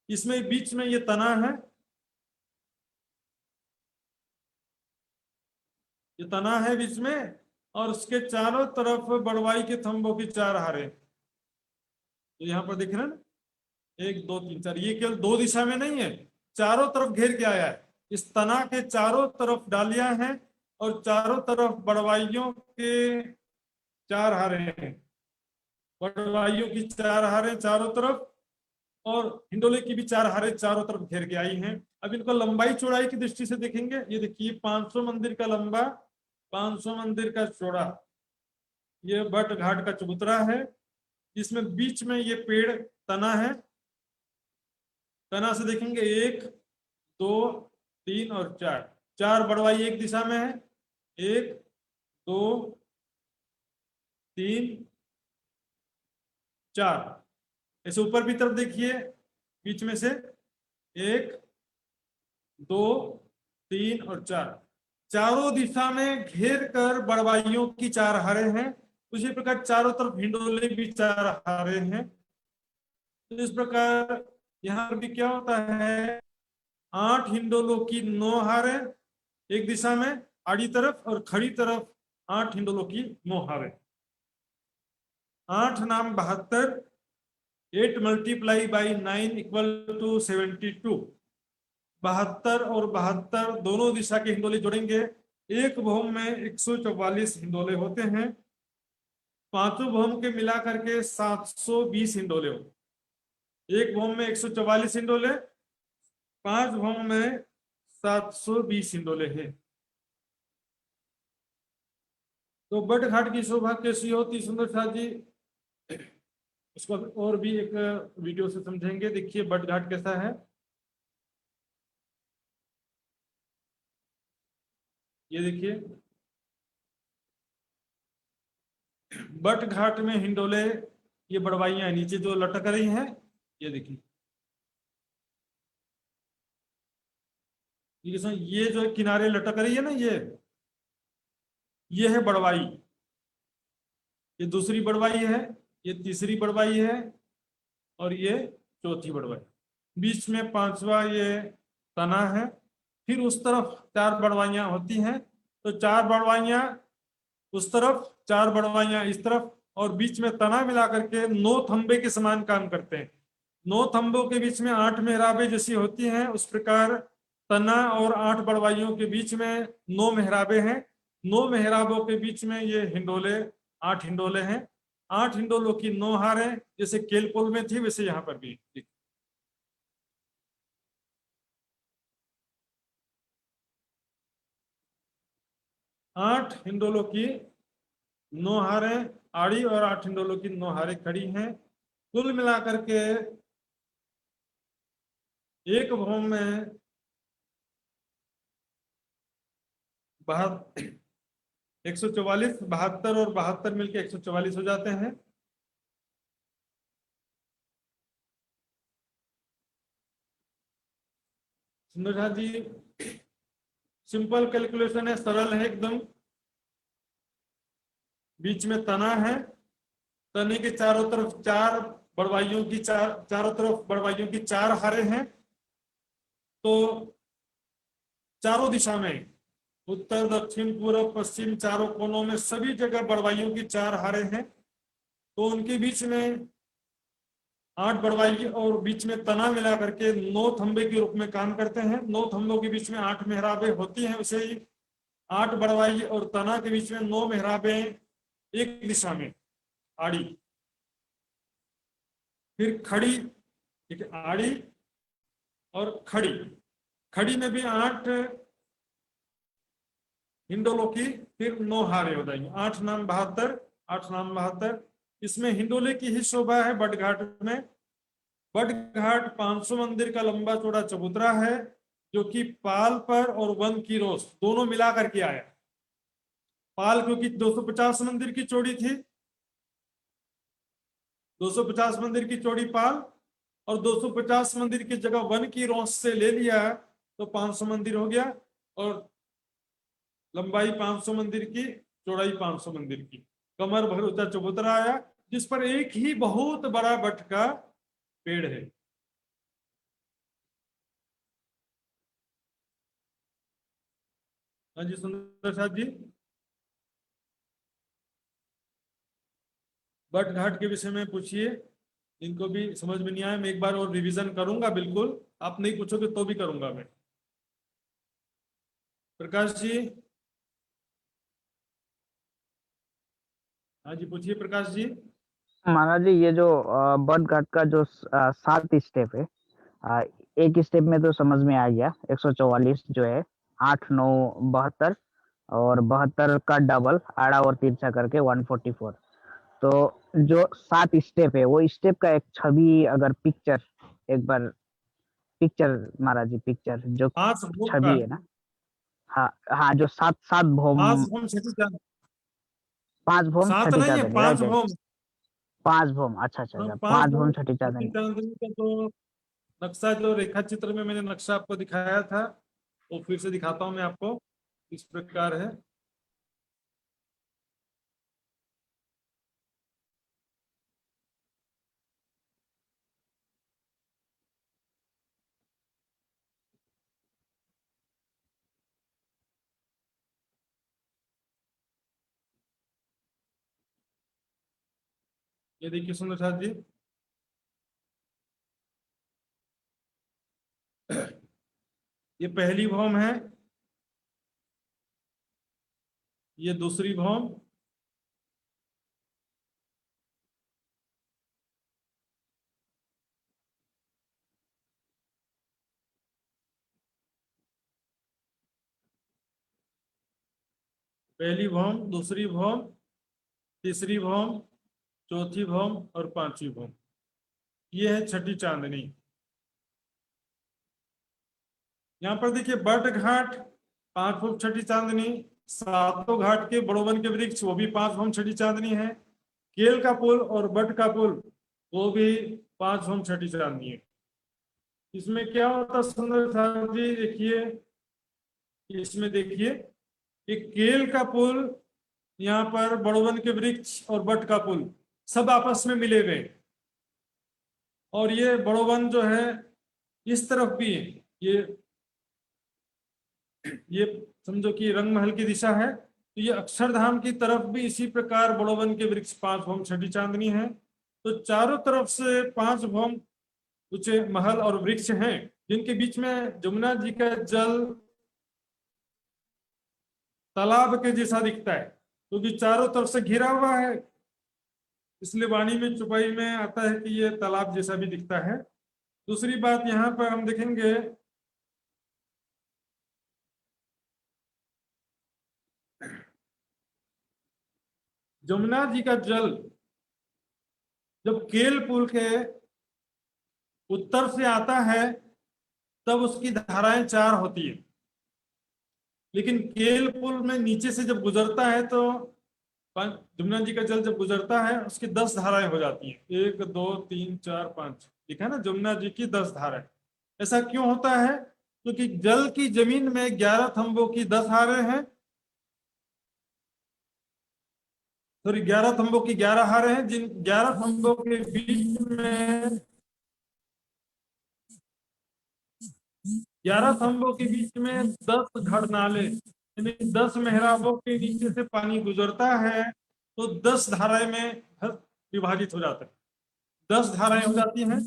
इसमें बीच में ये तना है, ये तना है बीच में, और उसके चारों तरफ बड़वाई के थंबों की 4 हारें। तो यहाँ पर देख रहे हैं ना, 1 2 3 4, ये केवल 2 दिशा में नहीं है, चारों तरफ घेर के आया है। इस तना के चारों तरफ डालियां हैं, और चारों तरफ बड़वाइयों के 4 हारें हैं। बड़वाइयों की 4 हारें चारों तरफ और हिंडोले की भी 4 हारें चारों तरफ घेर के आई हैं। अब इनको लंबाई चौड़ाई की दृष्टि से देखेंगे। ये देखिए 500 मंदिर का लंबा, 500 मंदिर का चौड़ा, ये बट घाट का चबूतरा है, जिसमें बीच में ये पेड़ तना है। तना से देखेंगे 1 2 3 और 4, 4 बड़वाई एक दिशा में है, 1 2 3 4। ऐसे ऊपर भी तरफ देखिए, बीच में से 1 2 3 और 4, चारों दिशा में घेर कर बड़वाइयों की 4 हारें हैं। उसी प्रकार चारों तरफ हिंडोले भी 4 हारें हैं। तो इस प्रकार यहाँ पर भी क्या होता है, 8 हिंडोलों की 9 हारें एक दिशा में आड़ी तरफ और खड़ी तरफ 8 हिंडोलों की 9 हारें। 8 नाम 72, 8 मल्टीप्लाई बाई 9 इक्वल टू 72। 72 और 72 दोनों दिशा के हिंडोले जोड़ेंगे, एक भौम में 144 हिंडोले होते हैं। पांचों भौम के मिला करके 720 हिंडोले होते। एक भौम में 144 हिंडोले, 5 भौम में 720 हिंडोले हैं। तो बट घाट की शोभा कैसी होती सुंदर साथ जी, उसको और भी एक वीडियो से समझेंगे। देखिए बट घाट कैसा है, ये देखिए बट घाट में हिंडोले, ये बड़वाइयां नीचे जो लटक रही हैं, ये देखिए ये जो किनारे लटक रही है ना, ये है बड़वाई, ये दूसरी बड़वाई है, ये तीसरी बड़वाई है और ये चौथी बड़वाई। बीच में 5वां ये तना है। फिर उस तरफ 4 बड़वाइयां होती हैं, तो 4 बड़वाइयां उस तरफ, 4 बड़वाइयां इस तरफ, और बीच में तना मिला करके 9 थंबे के समान काम करते हैं। 9 थंबों के बीच में 8 मेहराबें जैसी होती हैं, उस प्रकार तना और 8 बड़वाइयों के बीच में 9 मेहराबें हैं। 9 मेहराबों के बीच में ये हिंडोले 8 हिंडोले हैं। 8 हिंडोलों की 9 हारें, जैसे केलपोल में थी वैसे यहाँ पर भी। 8 हिंडोलों की 9 हारें आड़ी और 8 हिंडोलों की 9 हारें खड़ी हैं। कुल मिलाकर के एक भौम में 144, 72 और 72 मिलके 144 हो जाते हैं। सुंदर जी सिंपल कैलकुलेशन है, सरल है एकदम। बीच में तना है, तने के चारों तरफ 4 बड़वाइयों की चारों तरफ बड़वाइयों की 4 हारें हैं। तो चारों दिशा में, उत्तर दक्षिण पूर्व पश्चिम चारों कोनों में सभी जगह बड़वाइयों की 4 हारें हैं। तो उनके बीच में 8 बड़वाई और बीच में तना मिला करके 9 थंबे के रूप में काम करते हैं। 9 थंबों के बीच में 8 मेहराबें होती हैं। उसे ही 8 बड़वाई और तना के बीच में 9 मेहराबें एक दिशा में आड़ी, फिर खड़ी, ठीक है, आड़ी और खड़ी। खड़ी में भी 8 हिंडोलों की फिर 9 हारें हो जाएंगी। 8 नाम 72, 8 नाम 72। इसमें हिंडोले की ही शोभा है बट घाट में। बट घाट 500 मंदिर का लंबा चौड़ा चबूतरा है, जो कि पाल पर और वन की रोस दोनों मिला करके आया। पाल क्योंकि 250 मंदिर की चौड़ी थी, 250 मंदिर की चौड़ी पाल, और 250 मंदिर की जगह वन की रोस से ले लिया तो 500 मंदिर हो गया। और लंबाई 500 मंदिर की, चौड़ाई 500 मंदिर की, कमर भर ऊंचा चबूतरा आया, जिस पर एक ही बहुत बड़ा बट का पेड़ है। हाँ जी सुंदर साथ जी, बट घाट के विषय में पूछिए, इनको भी समझ में नहीं आया। मैं एक बार और रिवीजन करूंगा, बिल्कुल आप नहीं पूछोगे तो भी करूंगा मैं। प्रकाश जी, हाँ जी पूछिए प्रकाश जी। महाराज जी ये जो बर्ड घाट का जो 7 स्टेप है, एक स्टेप में तो समझ में आ गया 144 जो है 8 9 72 और 72 का डबल आड़ा और तिरछा करके 144। तो जो 7 स्टेप है वो स्टेप का एक छवि अगर पिक्चर एक बार पिक्चर महाराज जी पिक्चर जो 5 भोग का छवि है ना, हाँ हाँ जो 7 भौम 5 भोम छठी चांदनी, 5 भौम 7 छठी नहीं है, चांदनी 5 राइट है, भोम। 5 भौम अच्छा अच्छा हाँ, अच्छा 5 5 भौम भोम छठी छठी चांदनी। चांदनी का जो नक्शा, जो रेखा चित्र में मैंने नक्शा आपको दिखाया था, वो फिर से दिखाता हूँ मैं आपको। इस प्रकार है। ये देखिए सुंदर साथ जी, ये पहली भौम है, ये दूसरी भौम, पहली भौम, दूसरी भौम, तीसरी भौम, चौथी भौम और पांचवी भौम। ये है छठी चांदनी। यहाँ पर देखिए बट घाट 5 भौम छठी चांदनी, सातों घाट के बड़ोवन के वृक्ष वो भी 5 भौम छठी चांदनी है, केल का पुल और बट का पुल वो भी 5 भौम छठी चांदनी है। इसमें क्या होता सुंदर साथ जी, देखिए इसमें देखिए कि केल का पुल, यहाँ पर बड़ोवन के वृक्ष और बट का पुल सब आपस में मिले हुए, और ये बड़ोवन जो है इस तरफ भी है, ये समझो कि रंग महल की दिशा है, तो ये अक्षरधाम की तरफ भी इसी प्रकार बड़ोवन के वृक्ष 5 भौम छठी चांदनी है। तो चारों तरफ से 5 भौम ऊंचे महल और वृक्ष हैं, जिनके बीच में जमुना जी का जल तालाब के जैसा दिखता है, क्योंकि चारों तरफ से घिरा हुआ है, इसलिए वाणी में चुपाई में आता है कि ये तालाब जैसा भी दिखता है। दूसरी बात यहाँ पर हम देखेंगे, जमुना जी का जल जब केल पुल के उत्तर से आता है तब उसकी धाराएं 4 होती है, लेकिन केल पुल में नीचे से जब गुजरता है तो जमुना जी का जल जब गुजरता है उसकी 10 धाराएं हो जाती हैं, 1 2 3 4 5 लिखा है ना, जमुना जी की 10 धाराएं। ऐसा क्यों होता है? क्योंकि जल की जमीन में 11 थंबों की 10 हारें हैं, सॉरी 11 थंबों की 11 हारें हैं, जिन 11 थंबों के बीच में 11 थंबों के बीच में 10 घड़ नाले, यानी 10 मेहराबों के नीचे से पानी गुजरता है, तो 10 धाराएं में विभाजित हो जाता है, 10 धाराएं हो जाती हैं।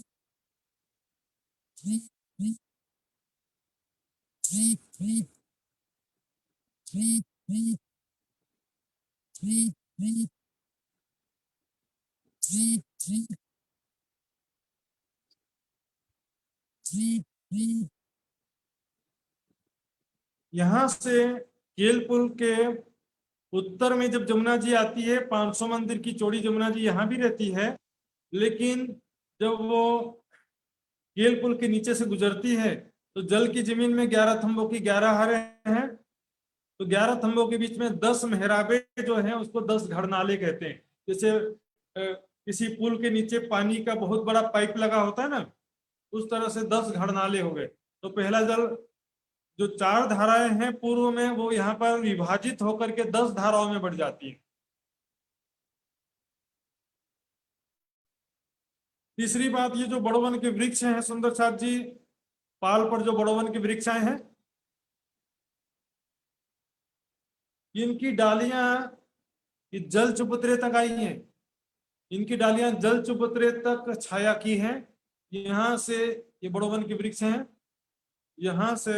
यहां से केल पुल के उत्तर में जब जमुना जी आती है, 500 मंदिर की चौड़ी जमुना जी यहाँ भी रहती है, लेकिन जब वो केल पुल के नीचे से गुजरती है तो जल की जमीन में 11 थंबों की 11 हारें हैं, तो 11 थंबों के बीच में 10 मेहराबे जो हैं उसको 10 घड़नाले कहते हैं। जैसे किसी पुल के नीचे पानी का बहुत बड़ा पाइप लगा होता है ना, उस तरह से 10 घड़नाले हो गए। तो पहला जल जो 4 धाराएं हैं पूर्व में, वो यहाँ पर विभाजित होकर के 10 धाराओं में बढ़ जाती है। तीसरी बात, ये जो बड़ोवन के वृक्ष हैं सुंदर साथ जी, पाल पर जो बड़ोवन के वृक्ष आए हैं, इनकी डालियां जल चबूतरे तक आई हैं, इनकी डालियां जल चबूतरे तक छाया की हैं। यहाँ से ये बड़ोवन के वृक्ष हैं, यहाँ से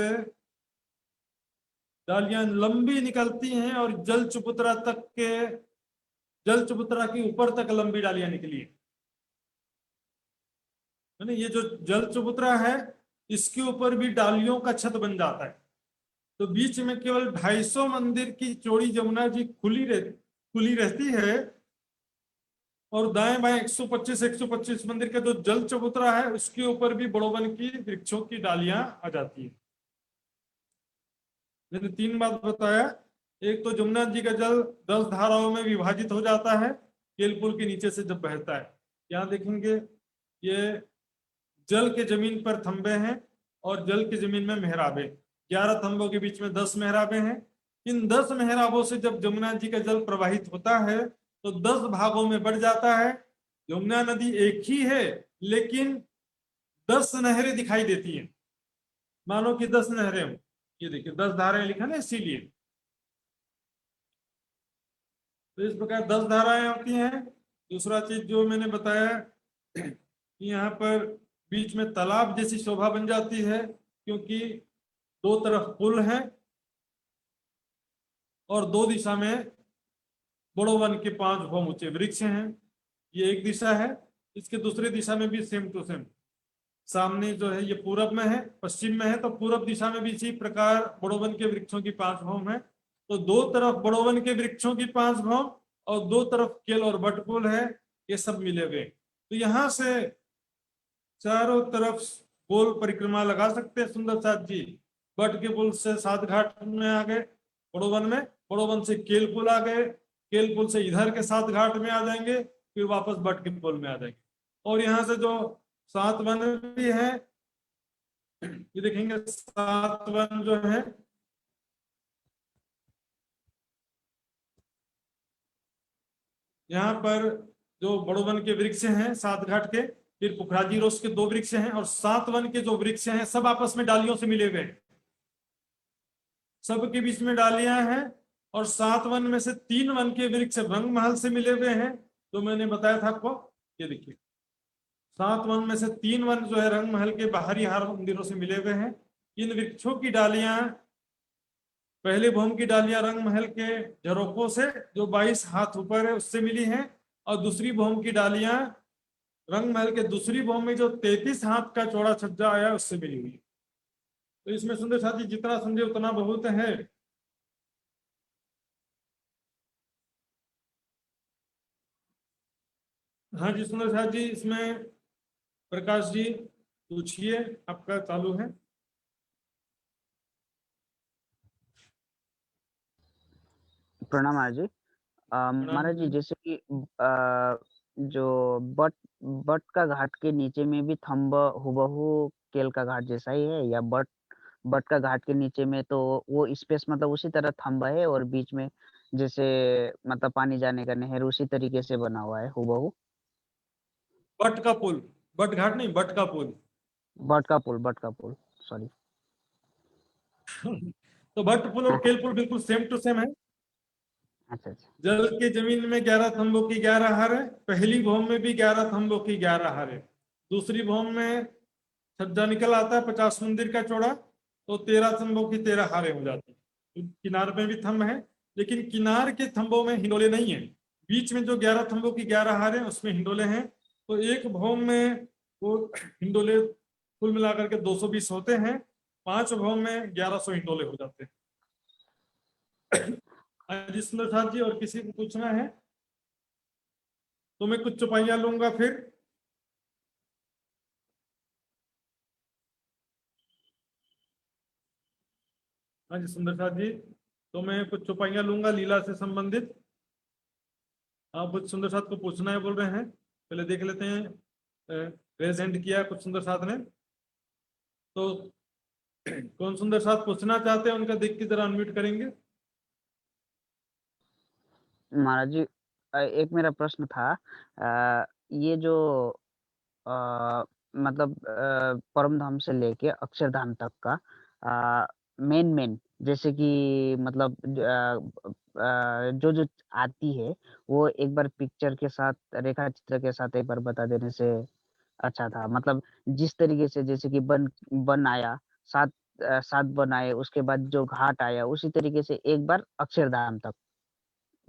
डालियां लंबी निकलती हैं और जल चबूतरा तक के जल चबूतरा की ऊपर तक लंबी डालियां निकली है ना। ये जो जल चबूतरा है इसके ऊपर भी डालियों का छत बन जाता है। तो बीच में केवल 250 मंदिर की चौड़ी जमुना जी खुली रहती है और दाएं बाएं 125 मंदिर का जो जल चबूतरा है उसके ऊपर भी बड़ोवन की वृक्षों की डालियां आ जाती है। मैंने 3 बात बताया। एक तो जमुना जी का जल 10 धाराओं में विभाजित हो जाता है केलपुल के नीचे से जब बहता है। यहाँ देखेंगे ये जल के जमीन पर थंबे हैं और जल की जमीन में मेहराबे। 11 थंबों के बीच में 10 मेहराबे हैं। इन 10 मेहराबों से जब जमुना जी का जल प्रवाहित होता है तो 10 भागों में बढ़ जाता है। यमुना नदी एक ही है लेकिन 10 नहरें दिखाई देती हैं, मानो कि 10 नहरें हों। ये देखिए 10 धाराएं लिखा ना, इसीलिए तो इस प्रकार 10 धाराएं होती हैं। दूसरा चीज जो मैंने बताया कि यहाँ पर बीच में तालाब जैसी शोभा बन जाती है क्योंकि 2 तरफ पुल है और 2 दिशा में बड़ोवन के 5 भौम ऊंचे वृक्ष हैं। ये एक दिशा है, इसके दूसरे दिशा में भी सेम टू सेम। सामने जो है ये पूरब में है, पश्चिम में है, तो पूरब दिशा में भी इसी प्रकार बड़ोवन के वृक्षों की 5 भौम है। तो 2 तरफ बड़ोवन के वृक्षों की 5 भौम और 2 तरफ केल और बटपुल है, ये सब मिले हुए। तो यहाँ से चारों तरफ गोल परिक्रमा लगा सकते हैं सुंदर साथ जी। बट के पुल से 7 घाट में आ गए बड़ोवन में, बड़ोवन से केल पुल आ गए, केल पुल से इधर के 7 घाट में आ जाएंगे, फिर वापस बट के पुल में आ जाएंगे। और यहाँ से जो 7 वन भी है, ये देखेंगे 7 वन जो है यहाँ पर जो बड़ोवन के वृक्ष हैं 7 घाट के, फिर पुखराजी रोस के 2 वृक्ष हैं और 7 वन के जो वृक्ष हैं सब आपस में डालियों से मिले हुए, सबके बीच में डालियां हैं। और 7 वन में से 3 वन के वृक्ष रंग महल से मिले हुए हैं, जो मैंने बताया था आपको। ये देखिए 7 वन में से 3 वन जो है रंग महल के बाहरी हार मंदिरों से मिले हुए हैं। इन वृक्षों की डालियां, पहले भौम की डालियां रंग महल के झरोखों से जो 22 हाथ ऊपर है उससे मिली हैं, और दूसरी भौम की डालियां रंग महल के दूसरी भौम में जो 33 हाथ का चौड़ा छज्जा आया उससे मिली हुई। तो इसमें सुंदर साथी जितना समझे उतना बहुत है। हाँ जी सुंदर साथ जी, इसमें प्रकाश जी पूछिए, आपका चालू है। प्रणाम महाराज जी। महाराज जी जैसे कि जो बट का घाट के नीचे में भी थंब हुबहू केल का घाट जैसा ही है, या बट का घाट के नीचे में तो वो स्पेस मतलब उसी तरह थंब है और बीच में जैसे मतलब पानी जाने का नहर उसी तरीके से बना हुआ है हुबहू? बट का पुल, बट घाट नहीं, बट का पुल, बट का पुल सॉरी। तो बट पुल और केल पुल बिल्कुल सेम टू सेम है। अच्छा। जल के जमीन में 11 थंबों की 11 हार है, पहली भौम में भी 11 थंबों की 11 हार है, दूसरी भौम में छज्जा निकल आता है 50 मंदिर का चौड़ा, तो 13 थंबों की 13 हारें हो जाती है। किनार में भी थंब है लेकिन किनार के थंबों में हिंडोले नहीं है, बीच में जो 11 थंबों की 11 हारें उसमें हिंडोले हैं। तो एक भौम में वो हिंडोले कुल मिलाकर के 220 होते हैं, 5 भौम में 1100 हिंडोले हो जाते हैं। जी सुंदर साथ जी, और किसी को पूछना है तो मैं कुछ चौपाइयां लूंगा फिर। हाँ जी सुंदर साथ जी, तो मैं कुछ चौपाइयां लूंगा लीला से संबंधित। आप कुछ सुंदर साथ को पूछना है बोल रहे हैं, पहले देख लेते हैं। प्रेजेंट किया कुछ सुंदर साथ ने, तो कौन सुंदर साथ पूछना चाहते हैं उनका देख के जरा अनम्यूट करेंगे। महाराज जी एक मेरा प्रश्न था, ये जो मतलब परम धाम से लेके अक्षरधाम तक का मेन जैसे कि मतलब जो आती है वो एक बार पिक्चर के साथ, रेखा चित्र के साथ एक बार बता देने से अच्छा था। मतलब जिस तरीके से जैसे कि बन आया, 7 बन आए, उसके बाद जो घाट आया उसी तरीके से एक बार अक्षरधाम तक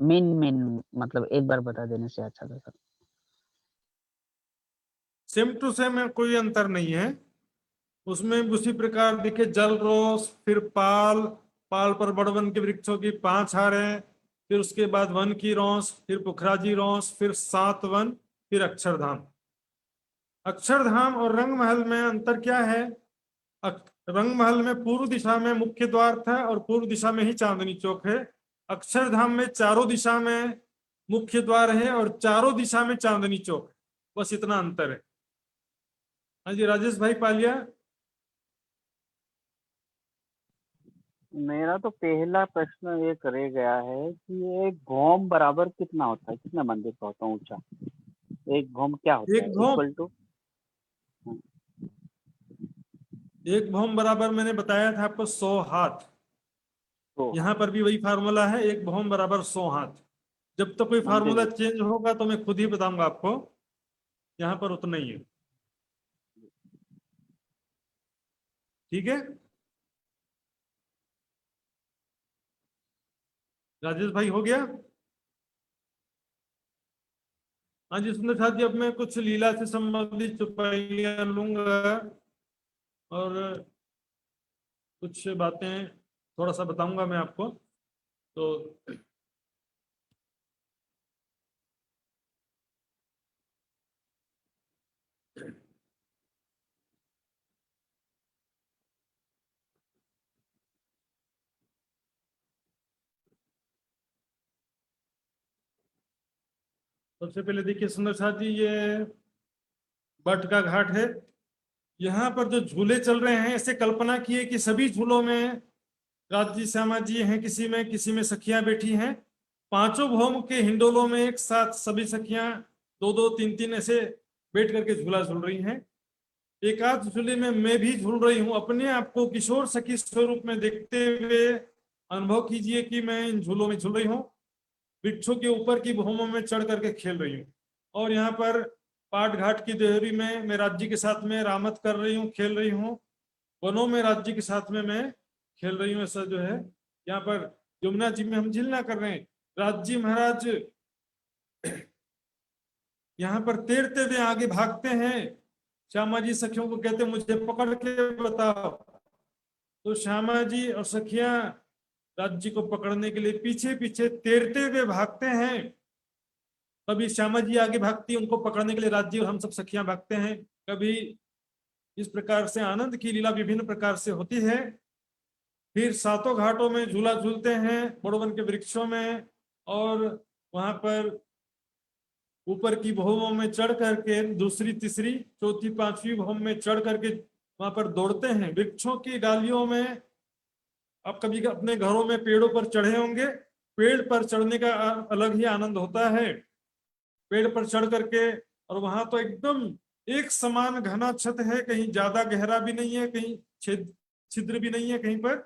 मेन मतलब एक बार बता देने से अच्छा था सर। सेम टू सेम है, कोई अंतर नहीं है उसमें। उसी प्रकार देखिए, जल रोस, फिर पाल, पाल पर बड़ वन के वृक्षों की 5 हारें, फिर उसके बाद वन की रोस, फिर पुखराजी रोस, फिर 7 वन, फिर अक्षरधाम। अक्षरधाम और रंग महल में अंतर क्या है? रंग महल में पूर्व दिशा में मुख्य द्वार था और पूर्व दिशा में ही चांदनी चौक है। अक्षरधाम में चारों दिशा में मुख्य द्वार है और चारों दिशा में चांदनी चौक है। बस इतना अंतर है। हाँ जी, राजेश भाई पालिया। मेरा तो पहला प्रश्न एक रह गया है कि एक भौम बराबर कितना होता है, कितना मंदिर का होता है ऊंचा? एक भौम क्या होता है? एक भौम, इक्वल टू एक भौम बराबर मैंने बताया था आपको 100 हाथ। तो यहाँ पर भी वही फार्मूला है, एक भौम बराबर 100 हाथ। जब तक कोई फार्मूला मंदिर चेंज होगा तो मैं खुद ही बताऊंगा आपको। यहाँ पर उतना ही है। ठीक है राजेश भाई, हो गया? हाँ जी सुंदर साथ जी, अब मैं कुछ लीला से संबंधित चौपाइयां लूंगा और कुछ बातें थोड़ा सा बताऊंगा मैं आपको। तो सबसे पहले देखिए सुंदर साथ जी, ये बट का घाट है। यहाँ पर जो झूले चल रहे हैं, ऐसे कल्पना किए कि सभी झूलों में राज जी, श्यामा जी हैं, किसी में सखियां बैठी हैं। 5 भौम के हिंडोलों में एक साथ सभी सखियां 2-2, 3-3 ऐसे बैठ करके झूला झूल रही हैं। एक आध झूले में मैं भी झूल रही हूँ। अपने आप को किशोर सखी स्वरूप में देखते हुए अनुभव कीजिए कि मैं इन झूलों में झूल रही हूँ, वृक्षों के ऊपर की भौमों में चढ़ करके खेल रही हूँ। और यहाँ पर पाट घाट की देहरी में मैं राज्य के साथ में रामत कर रही हूँ, खेल रही हूँ। वनों में राज्य के साथ में मैं खेल रही हूँ। ऐसा जो है यहाँ पर यमुना जी में हम झीलना कर रहे हैं। राज्य महाराज यहाँ पर तैरते हुए आगे भागते हैं। श्यामा जी सखियों को कहते मुझे पकड़ के बताओ। तो श्यामा जी और सखियां राज्य को पकड़ने के लिए पीछे पीछे तैरते हुए भागते हैं। कभी श्यामा जी आगे भागती, उनको पकड़ने के लिए राज्य और हम सब सखियां भागते हैं। कभी इस प्रकार से आनंद की लीला विभिन्न प्रकार से होती है। फिर 7 घाटों में झूला झूलते हैं, बड़ोवन के वृक्षों में, और वहां पर ऊपर की भौमों में चढ़ करके दूसरी, तीसरी, चौथी, 5वीं भौम में चढ़ करके वहां पर दौड़ते हैं। वृक्षों की डालियों में, आप कभी अपने घरों में पेड़ों पर चढ़े होंगे, पेड़ पर चढ़ने का अलग ही आनंद होता है। पेड़ पर चढ़ करके, और वहां तो एकदम एक समान घना छत है, कहीं ज्यादा गहरा भी नहीं है, कहीं छिद्र भी नहीं है कहीं पर।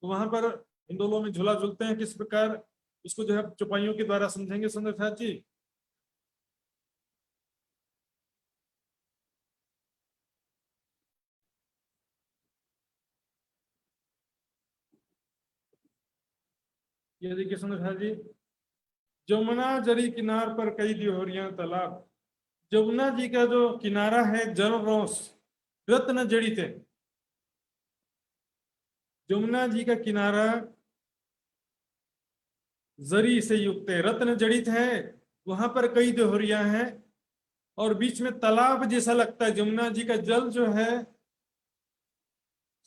तो वहां पर इन दोनों में झूला झूलते हैं। किस प्रकार इसको जो है चौपाइयों के द्वारा समझेंगे सुंदर साथ जी। ये देखिए सुंदर साथ जी, जमुना जरी किनार पर कई दियोरियां तालाब। जमुना जी का जो किनारा है, जल रोस रत्न जड़ित है। जमुना जी का किनारा जरी से युक्त है, रत्न जड़ित है। वहां पर कई दोहरियां हैं और बीच में तालाब जैसा लगता है। जमुना जी का जल जो है,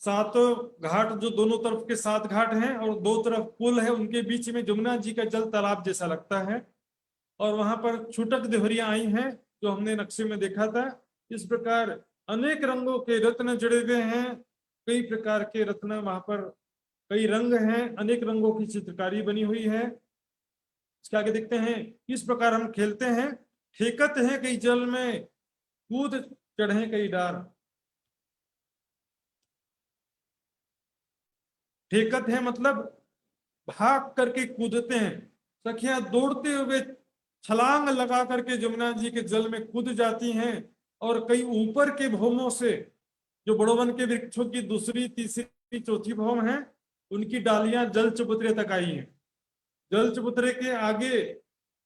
7 घाट, जो दोनों तरफ के 7 घाट हैं और 2 तरफ पुल है, उनके बीच में जमुना जी का जल तालाब जैसा लगता है। और वहां पर छुटक देहरियां आई हैं जो हमने नक्शे में देखा था। इस प्रकार अनेक रंगों के रत्न जड़े हुए हैं। कई प्रकार के रत्न वहां पर, कई रंग हैं, अनेक रंगों की चित्रकारी बनी हुई है। इसके आगे देखते हैं किस प्रकार हम खेलते हैं। ठेकत है कई जल में, कूद चढ़े कई डार। ठेकत है मतलब भाग करके कूदते हैं। सखियां दौड़ते हुए छलांग लगा करके जमुना जी के जल में कूद जाती हैं। और कई ऊपर के भौमों से, जो बड़ोवन के वृक्षों की दूसरी, तीसरी, चौथी भौम है, उनकी डालियां जल चबूतरे तक आई हैं। जल चबूतरे के आगे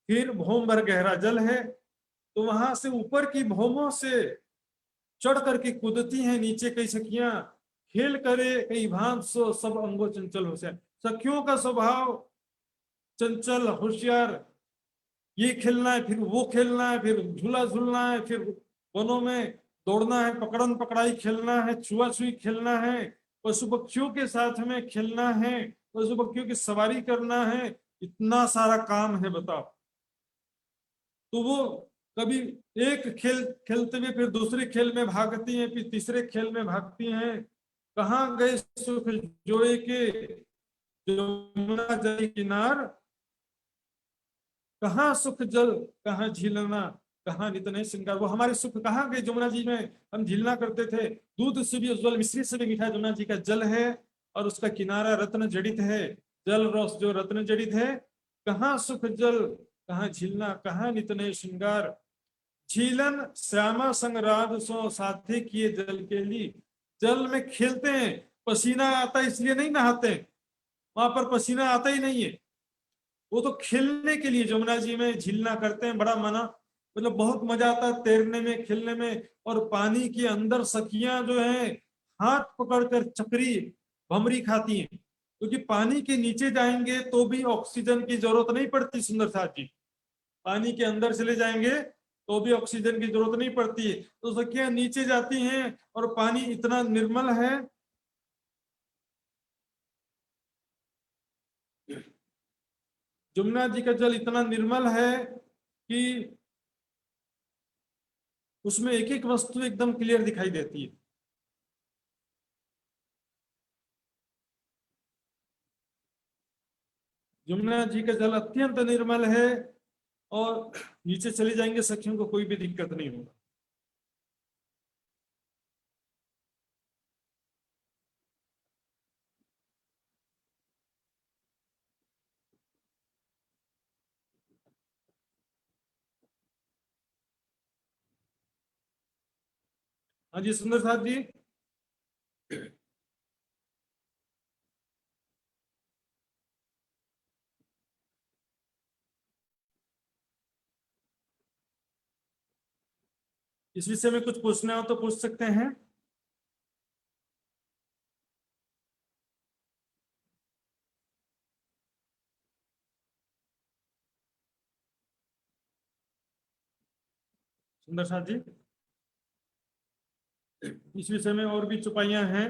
फिर भौम भर गहरा जल है, तो वहां से ऊपर की भौमों से चढ़ करके कूदती हैं नीचे कई सखियां, खेल करे कई भांत सो सब अंगो चंचल होशियार। सखियों का स्वभाव चंचल होशियार, ये खेलना है फिर वो खेलना है, फिर झूला झूलना है, फिर वनों में दौड़ना है, पकड़न पकड़ाई खेलना है, छुआ छुई खेलना है, पशु पक्षियों के साथ में खेलना है, पशु पक्षियों की सवारी करना है, इतना सारा काम है बताओ। तो वो कभी एक खेल खेलते हुए फिर दूसरे खेल में भागती हैं, फिर तीसरे खेल में भागती हैं। कहाँ गए सुख जोए के जमुना जल किनार, कहाँ सुख जल कहाँ झीलना, कहाँ नितने श्रृंगार। वो हमारे सुख कहाँ गए, जमुना जी में हम झीलना करते थे। दूध से भी उज्जवल मिश्री से भी मीठा जमुना जी का जल है, और उसका किनारा रत्न जड़ित है, जल रस जो रत्न जड़ित है। कहाँ सुख जल कहाँ झीलना, कहाँ नितने श्रृंगार। झीलन श्यामा संग राध सो साथे किए जल के लिए। जल में खेलते हैं, पसीना आता इसलिए नहीं नहाते, वहां पर पसीना आता ही नहीं है, वो तो खेलने के लिए जमुना जी में झीलना करते हैं। बड़ा मना मतलब बहुत मजा आता है तैरने में, खेलने में। और पानी के अंदर सखियां जो है हाथ पकड़कर चक्री भमरी खाती हैं, क्योंकि पानी के नीचे जाएंगे तो भी ऑक्सीजन की जरूरत नहीं पड़ती। सुंदर साथ जी, पानी के अंदर चले जाएंगे तो भी ऑक्सीजन की जरूरत नहीं पड़ती है। तो सखियां नीचे जाती हैं और पानी इतना निर्मल है, जमुना जी का जल इतना निर्मल है कि उसमें एक एक वस्तु एकदम क्लियर दिखाई देती है। जमुना जी का जल अत्यंत निर्मल है, और नीचे चले जाएंगे सखियों को कोई भी दिक्कत नहीं होगा। हाँ जी सुंदर साथ जी। इस विषय में कुछ पूछना हो तो पूछ सकते हैं। सुंदर साथ जी, इस विषय में और भी चुपाइयां हैं,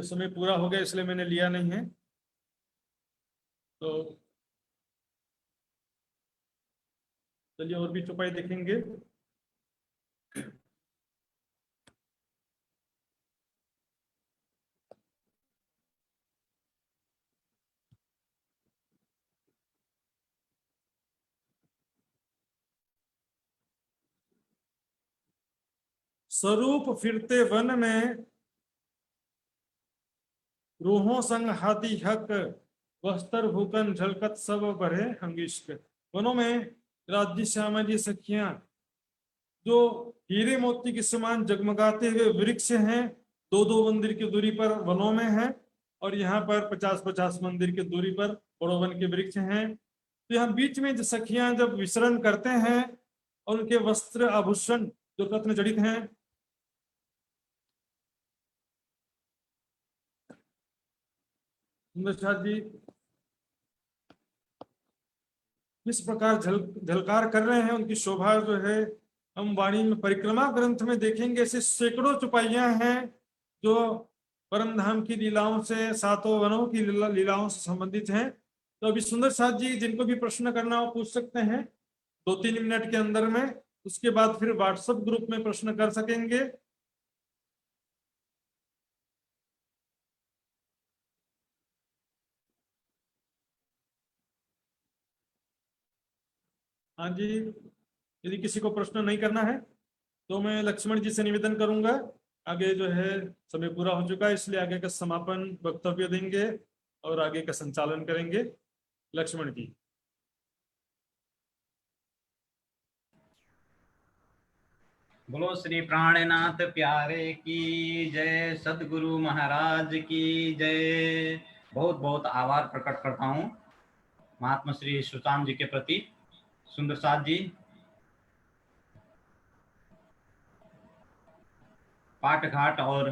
समय पूरा हो गया इसलिए मैंने लिया नहीं है। तो चलिए और भी चुपाई देखेंगे। स्वरूप फिरते वन में रूहों संग हाथी हक, वस्त्र भूकन झलकत सब भरे हंगिष्क। वनों में राज्य श्यामा जी सखियां जो हीरे मोती के समान जगमगाते हुए वृक्ष हैं, 2-2 मंदिर की दूरी पर वनों में है, और यहाँ पर 50-50 मंदिर की दूरी पर बड़ो वन के वृक्ष हैं। तो यहाँ बीच में जो सखियां जब विचरण करते हैं और उनके वस्त्र आभूषण जो रत्न जड़ित हैं, जी किस प्रकार झलकार कर रहे हैं, उनकी शोभा जो है हम वाणी में परिक्रमा ग्रंथ में देखेंगे। ऐसे सैकड़ों चुपाइयां हैं जो परम धाम की लीलाओं से, सातों वनों की लीलाओं से संबंधित हैं। तो अभी सुंदर साथ जी जिनको भी प्रश्न करना हो पूछ सकते हैं 2-3 मिनट के अंदर में, उसके बाद फिर व्हाट्सएप ग्रुप में प्रश्न कर सकेंगे। हाँ जी, यदि किसी को प्रश्न नहीं करना है तो मैं लक्ष्मण जी से निवेदन करूंगा। आगे जो है समय पूरा हो चुका है, इसलिए आगे का समापन वक्तव्य देंगे और आगे का संचालन करेंगे लक्ष्मण जी। बोलो श्री प्राणनाथ प्यारे की जय, सदगुरु महाराज की जय। बहुत बहुत आभार प्रकट करता हूँ महात्मा श्री सुशांत जी के प्रति। सुंदर साथ जी, पाट घाट और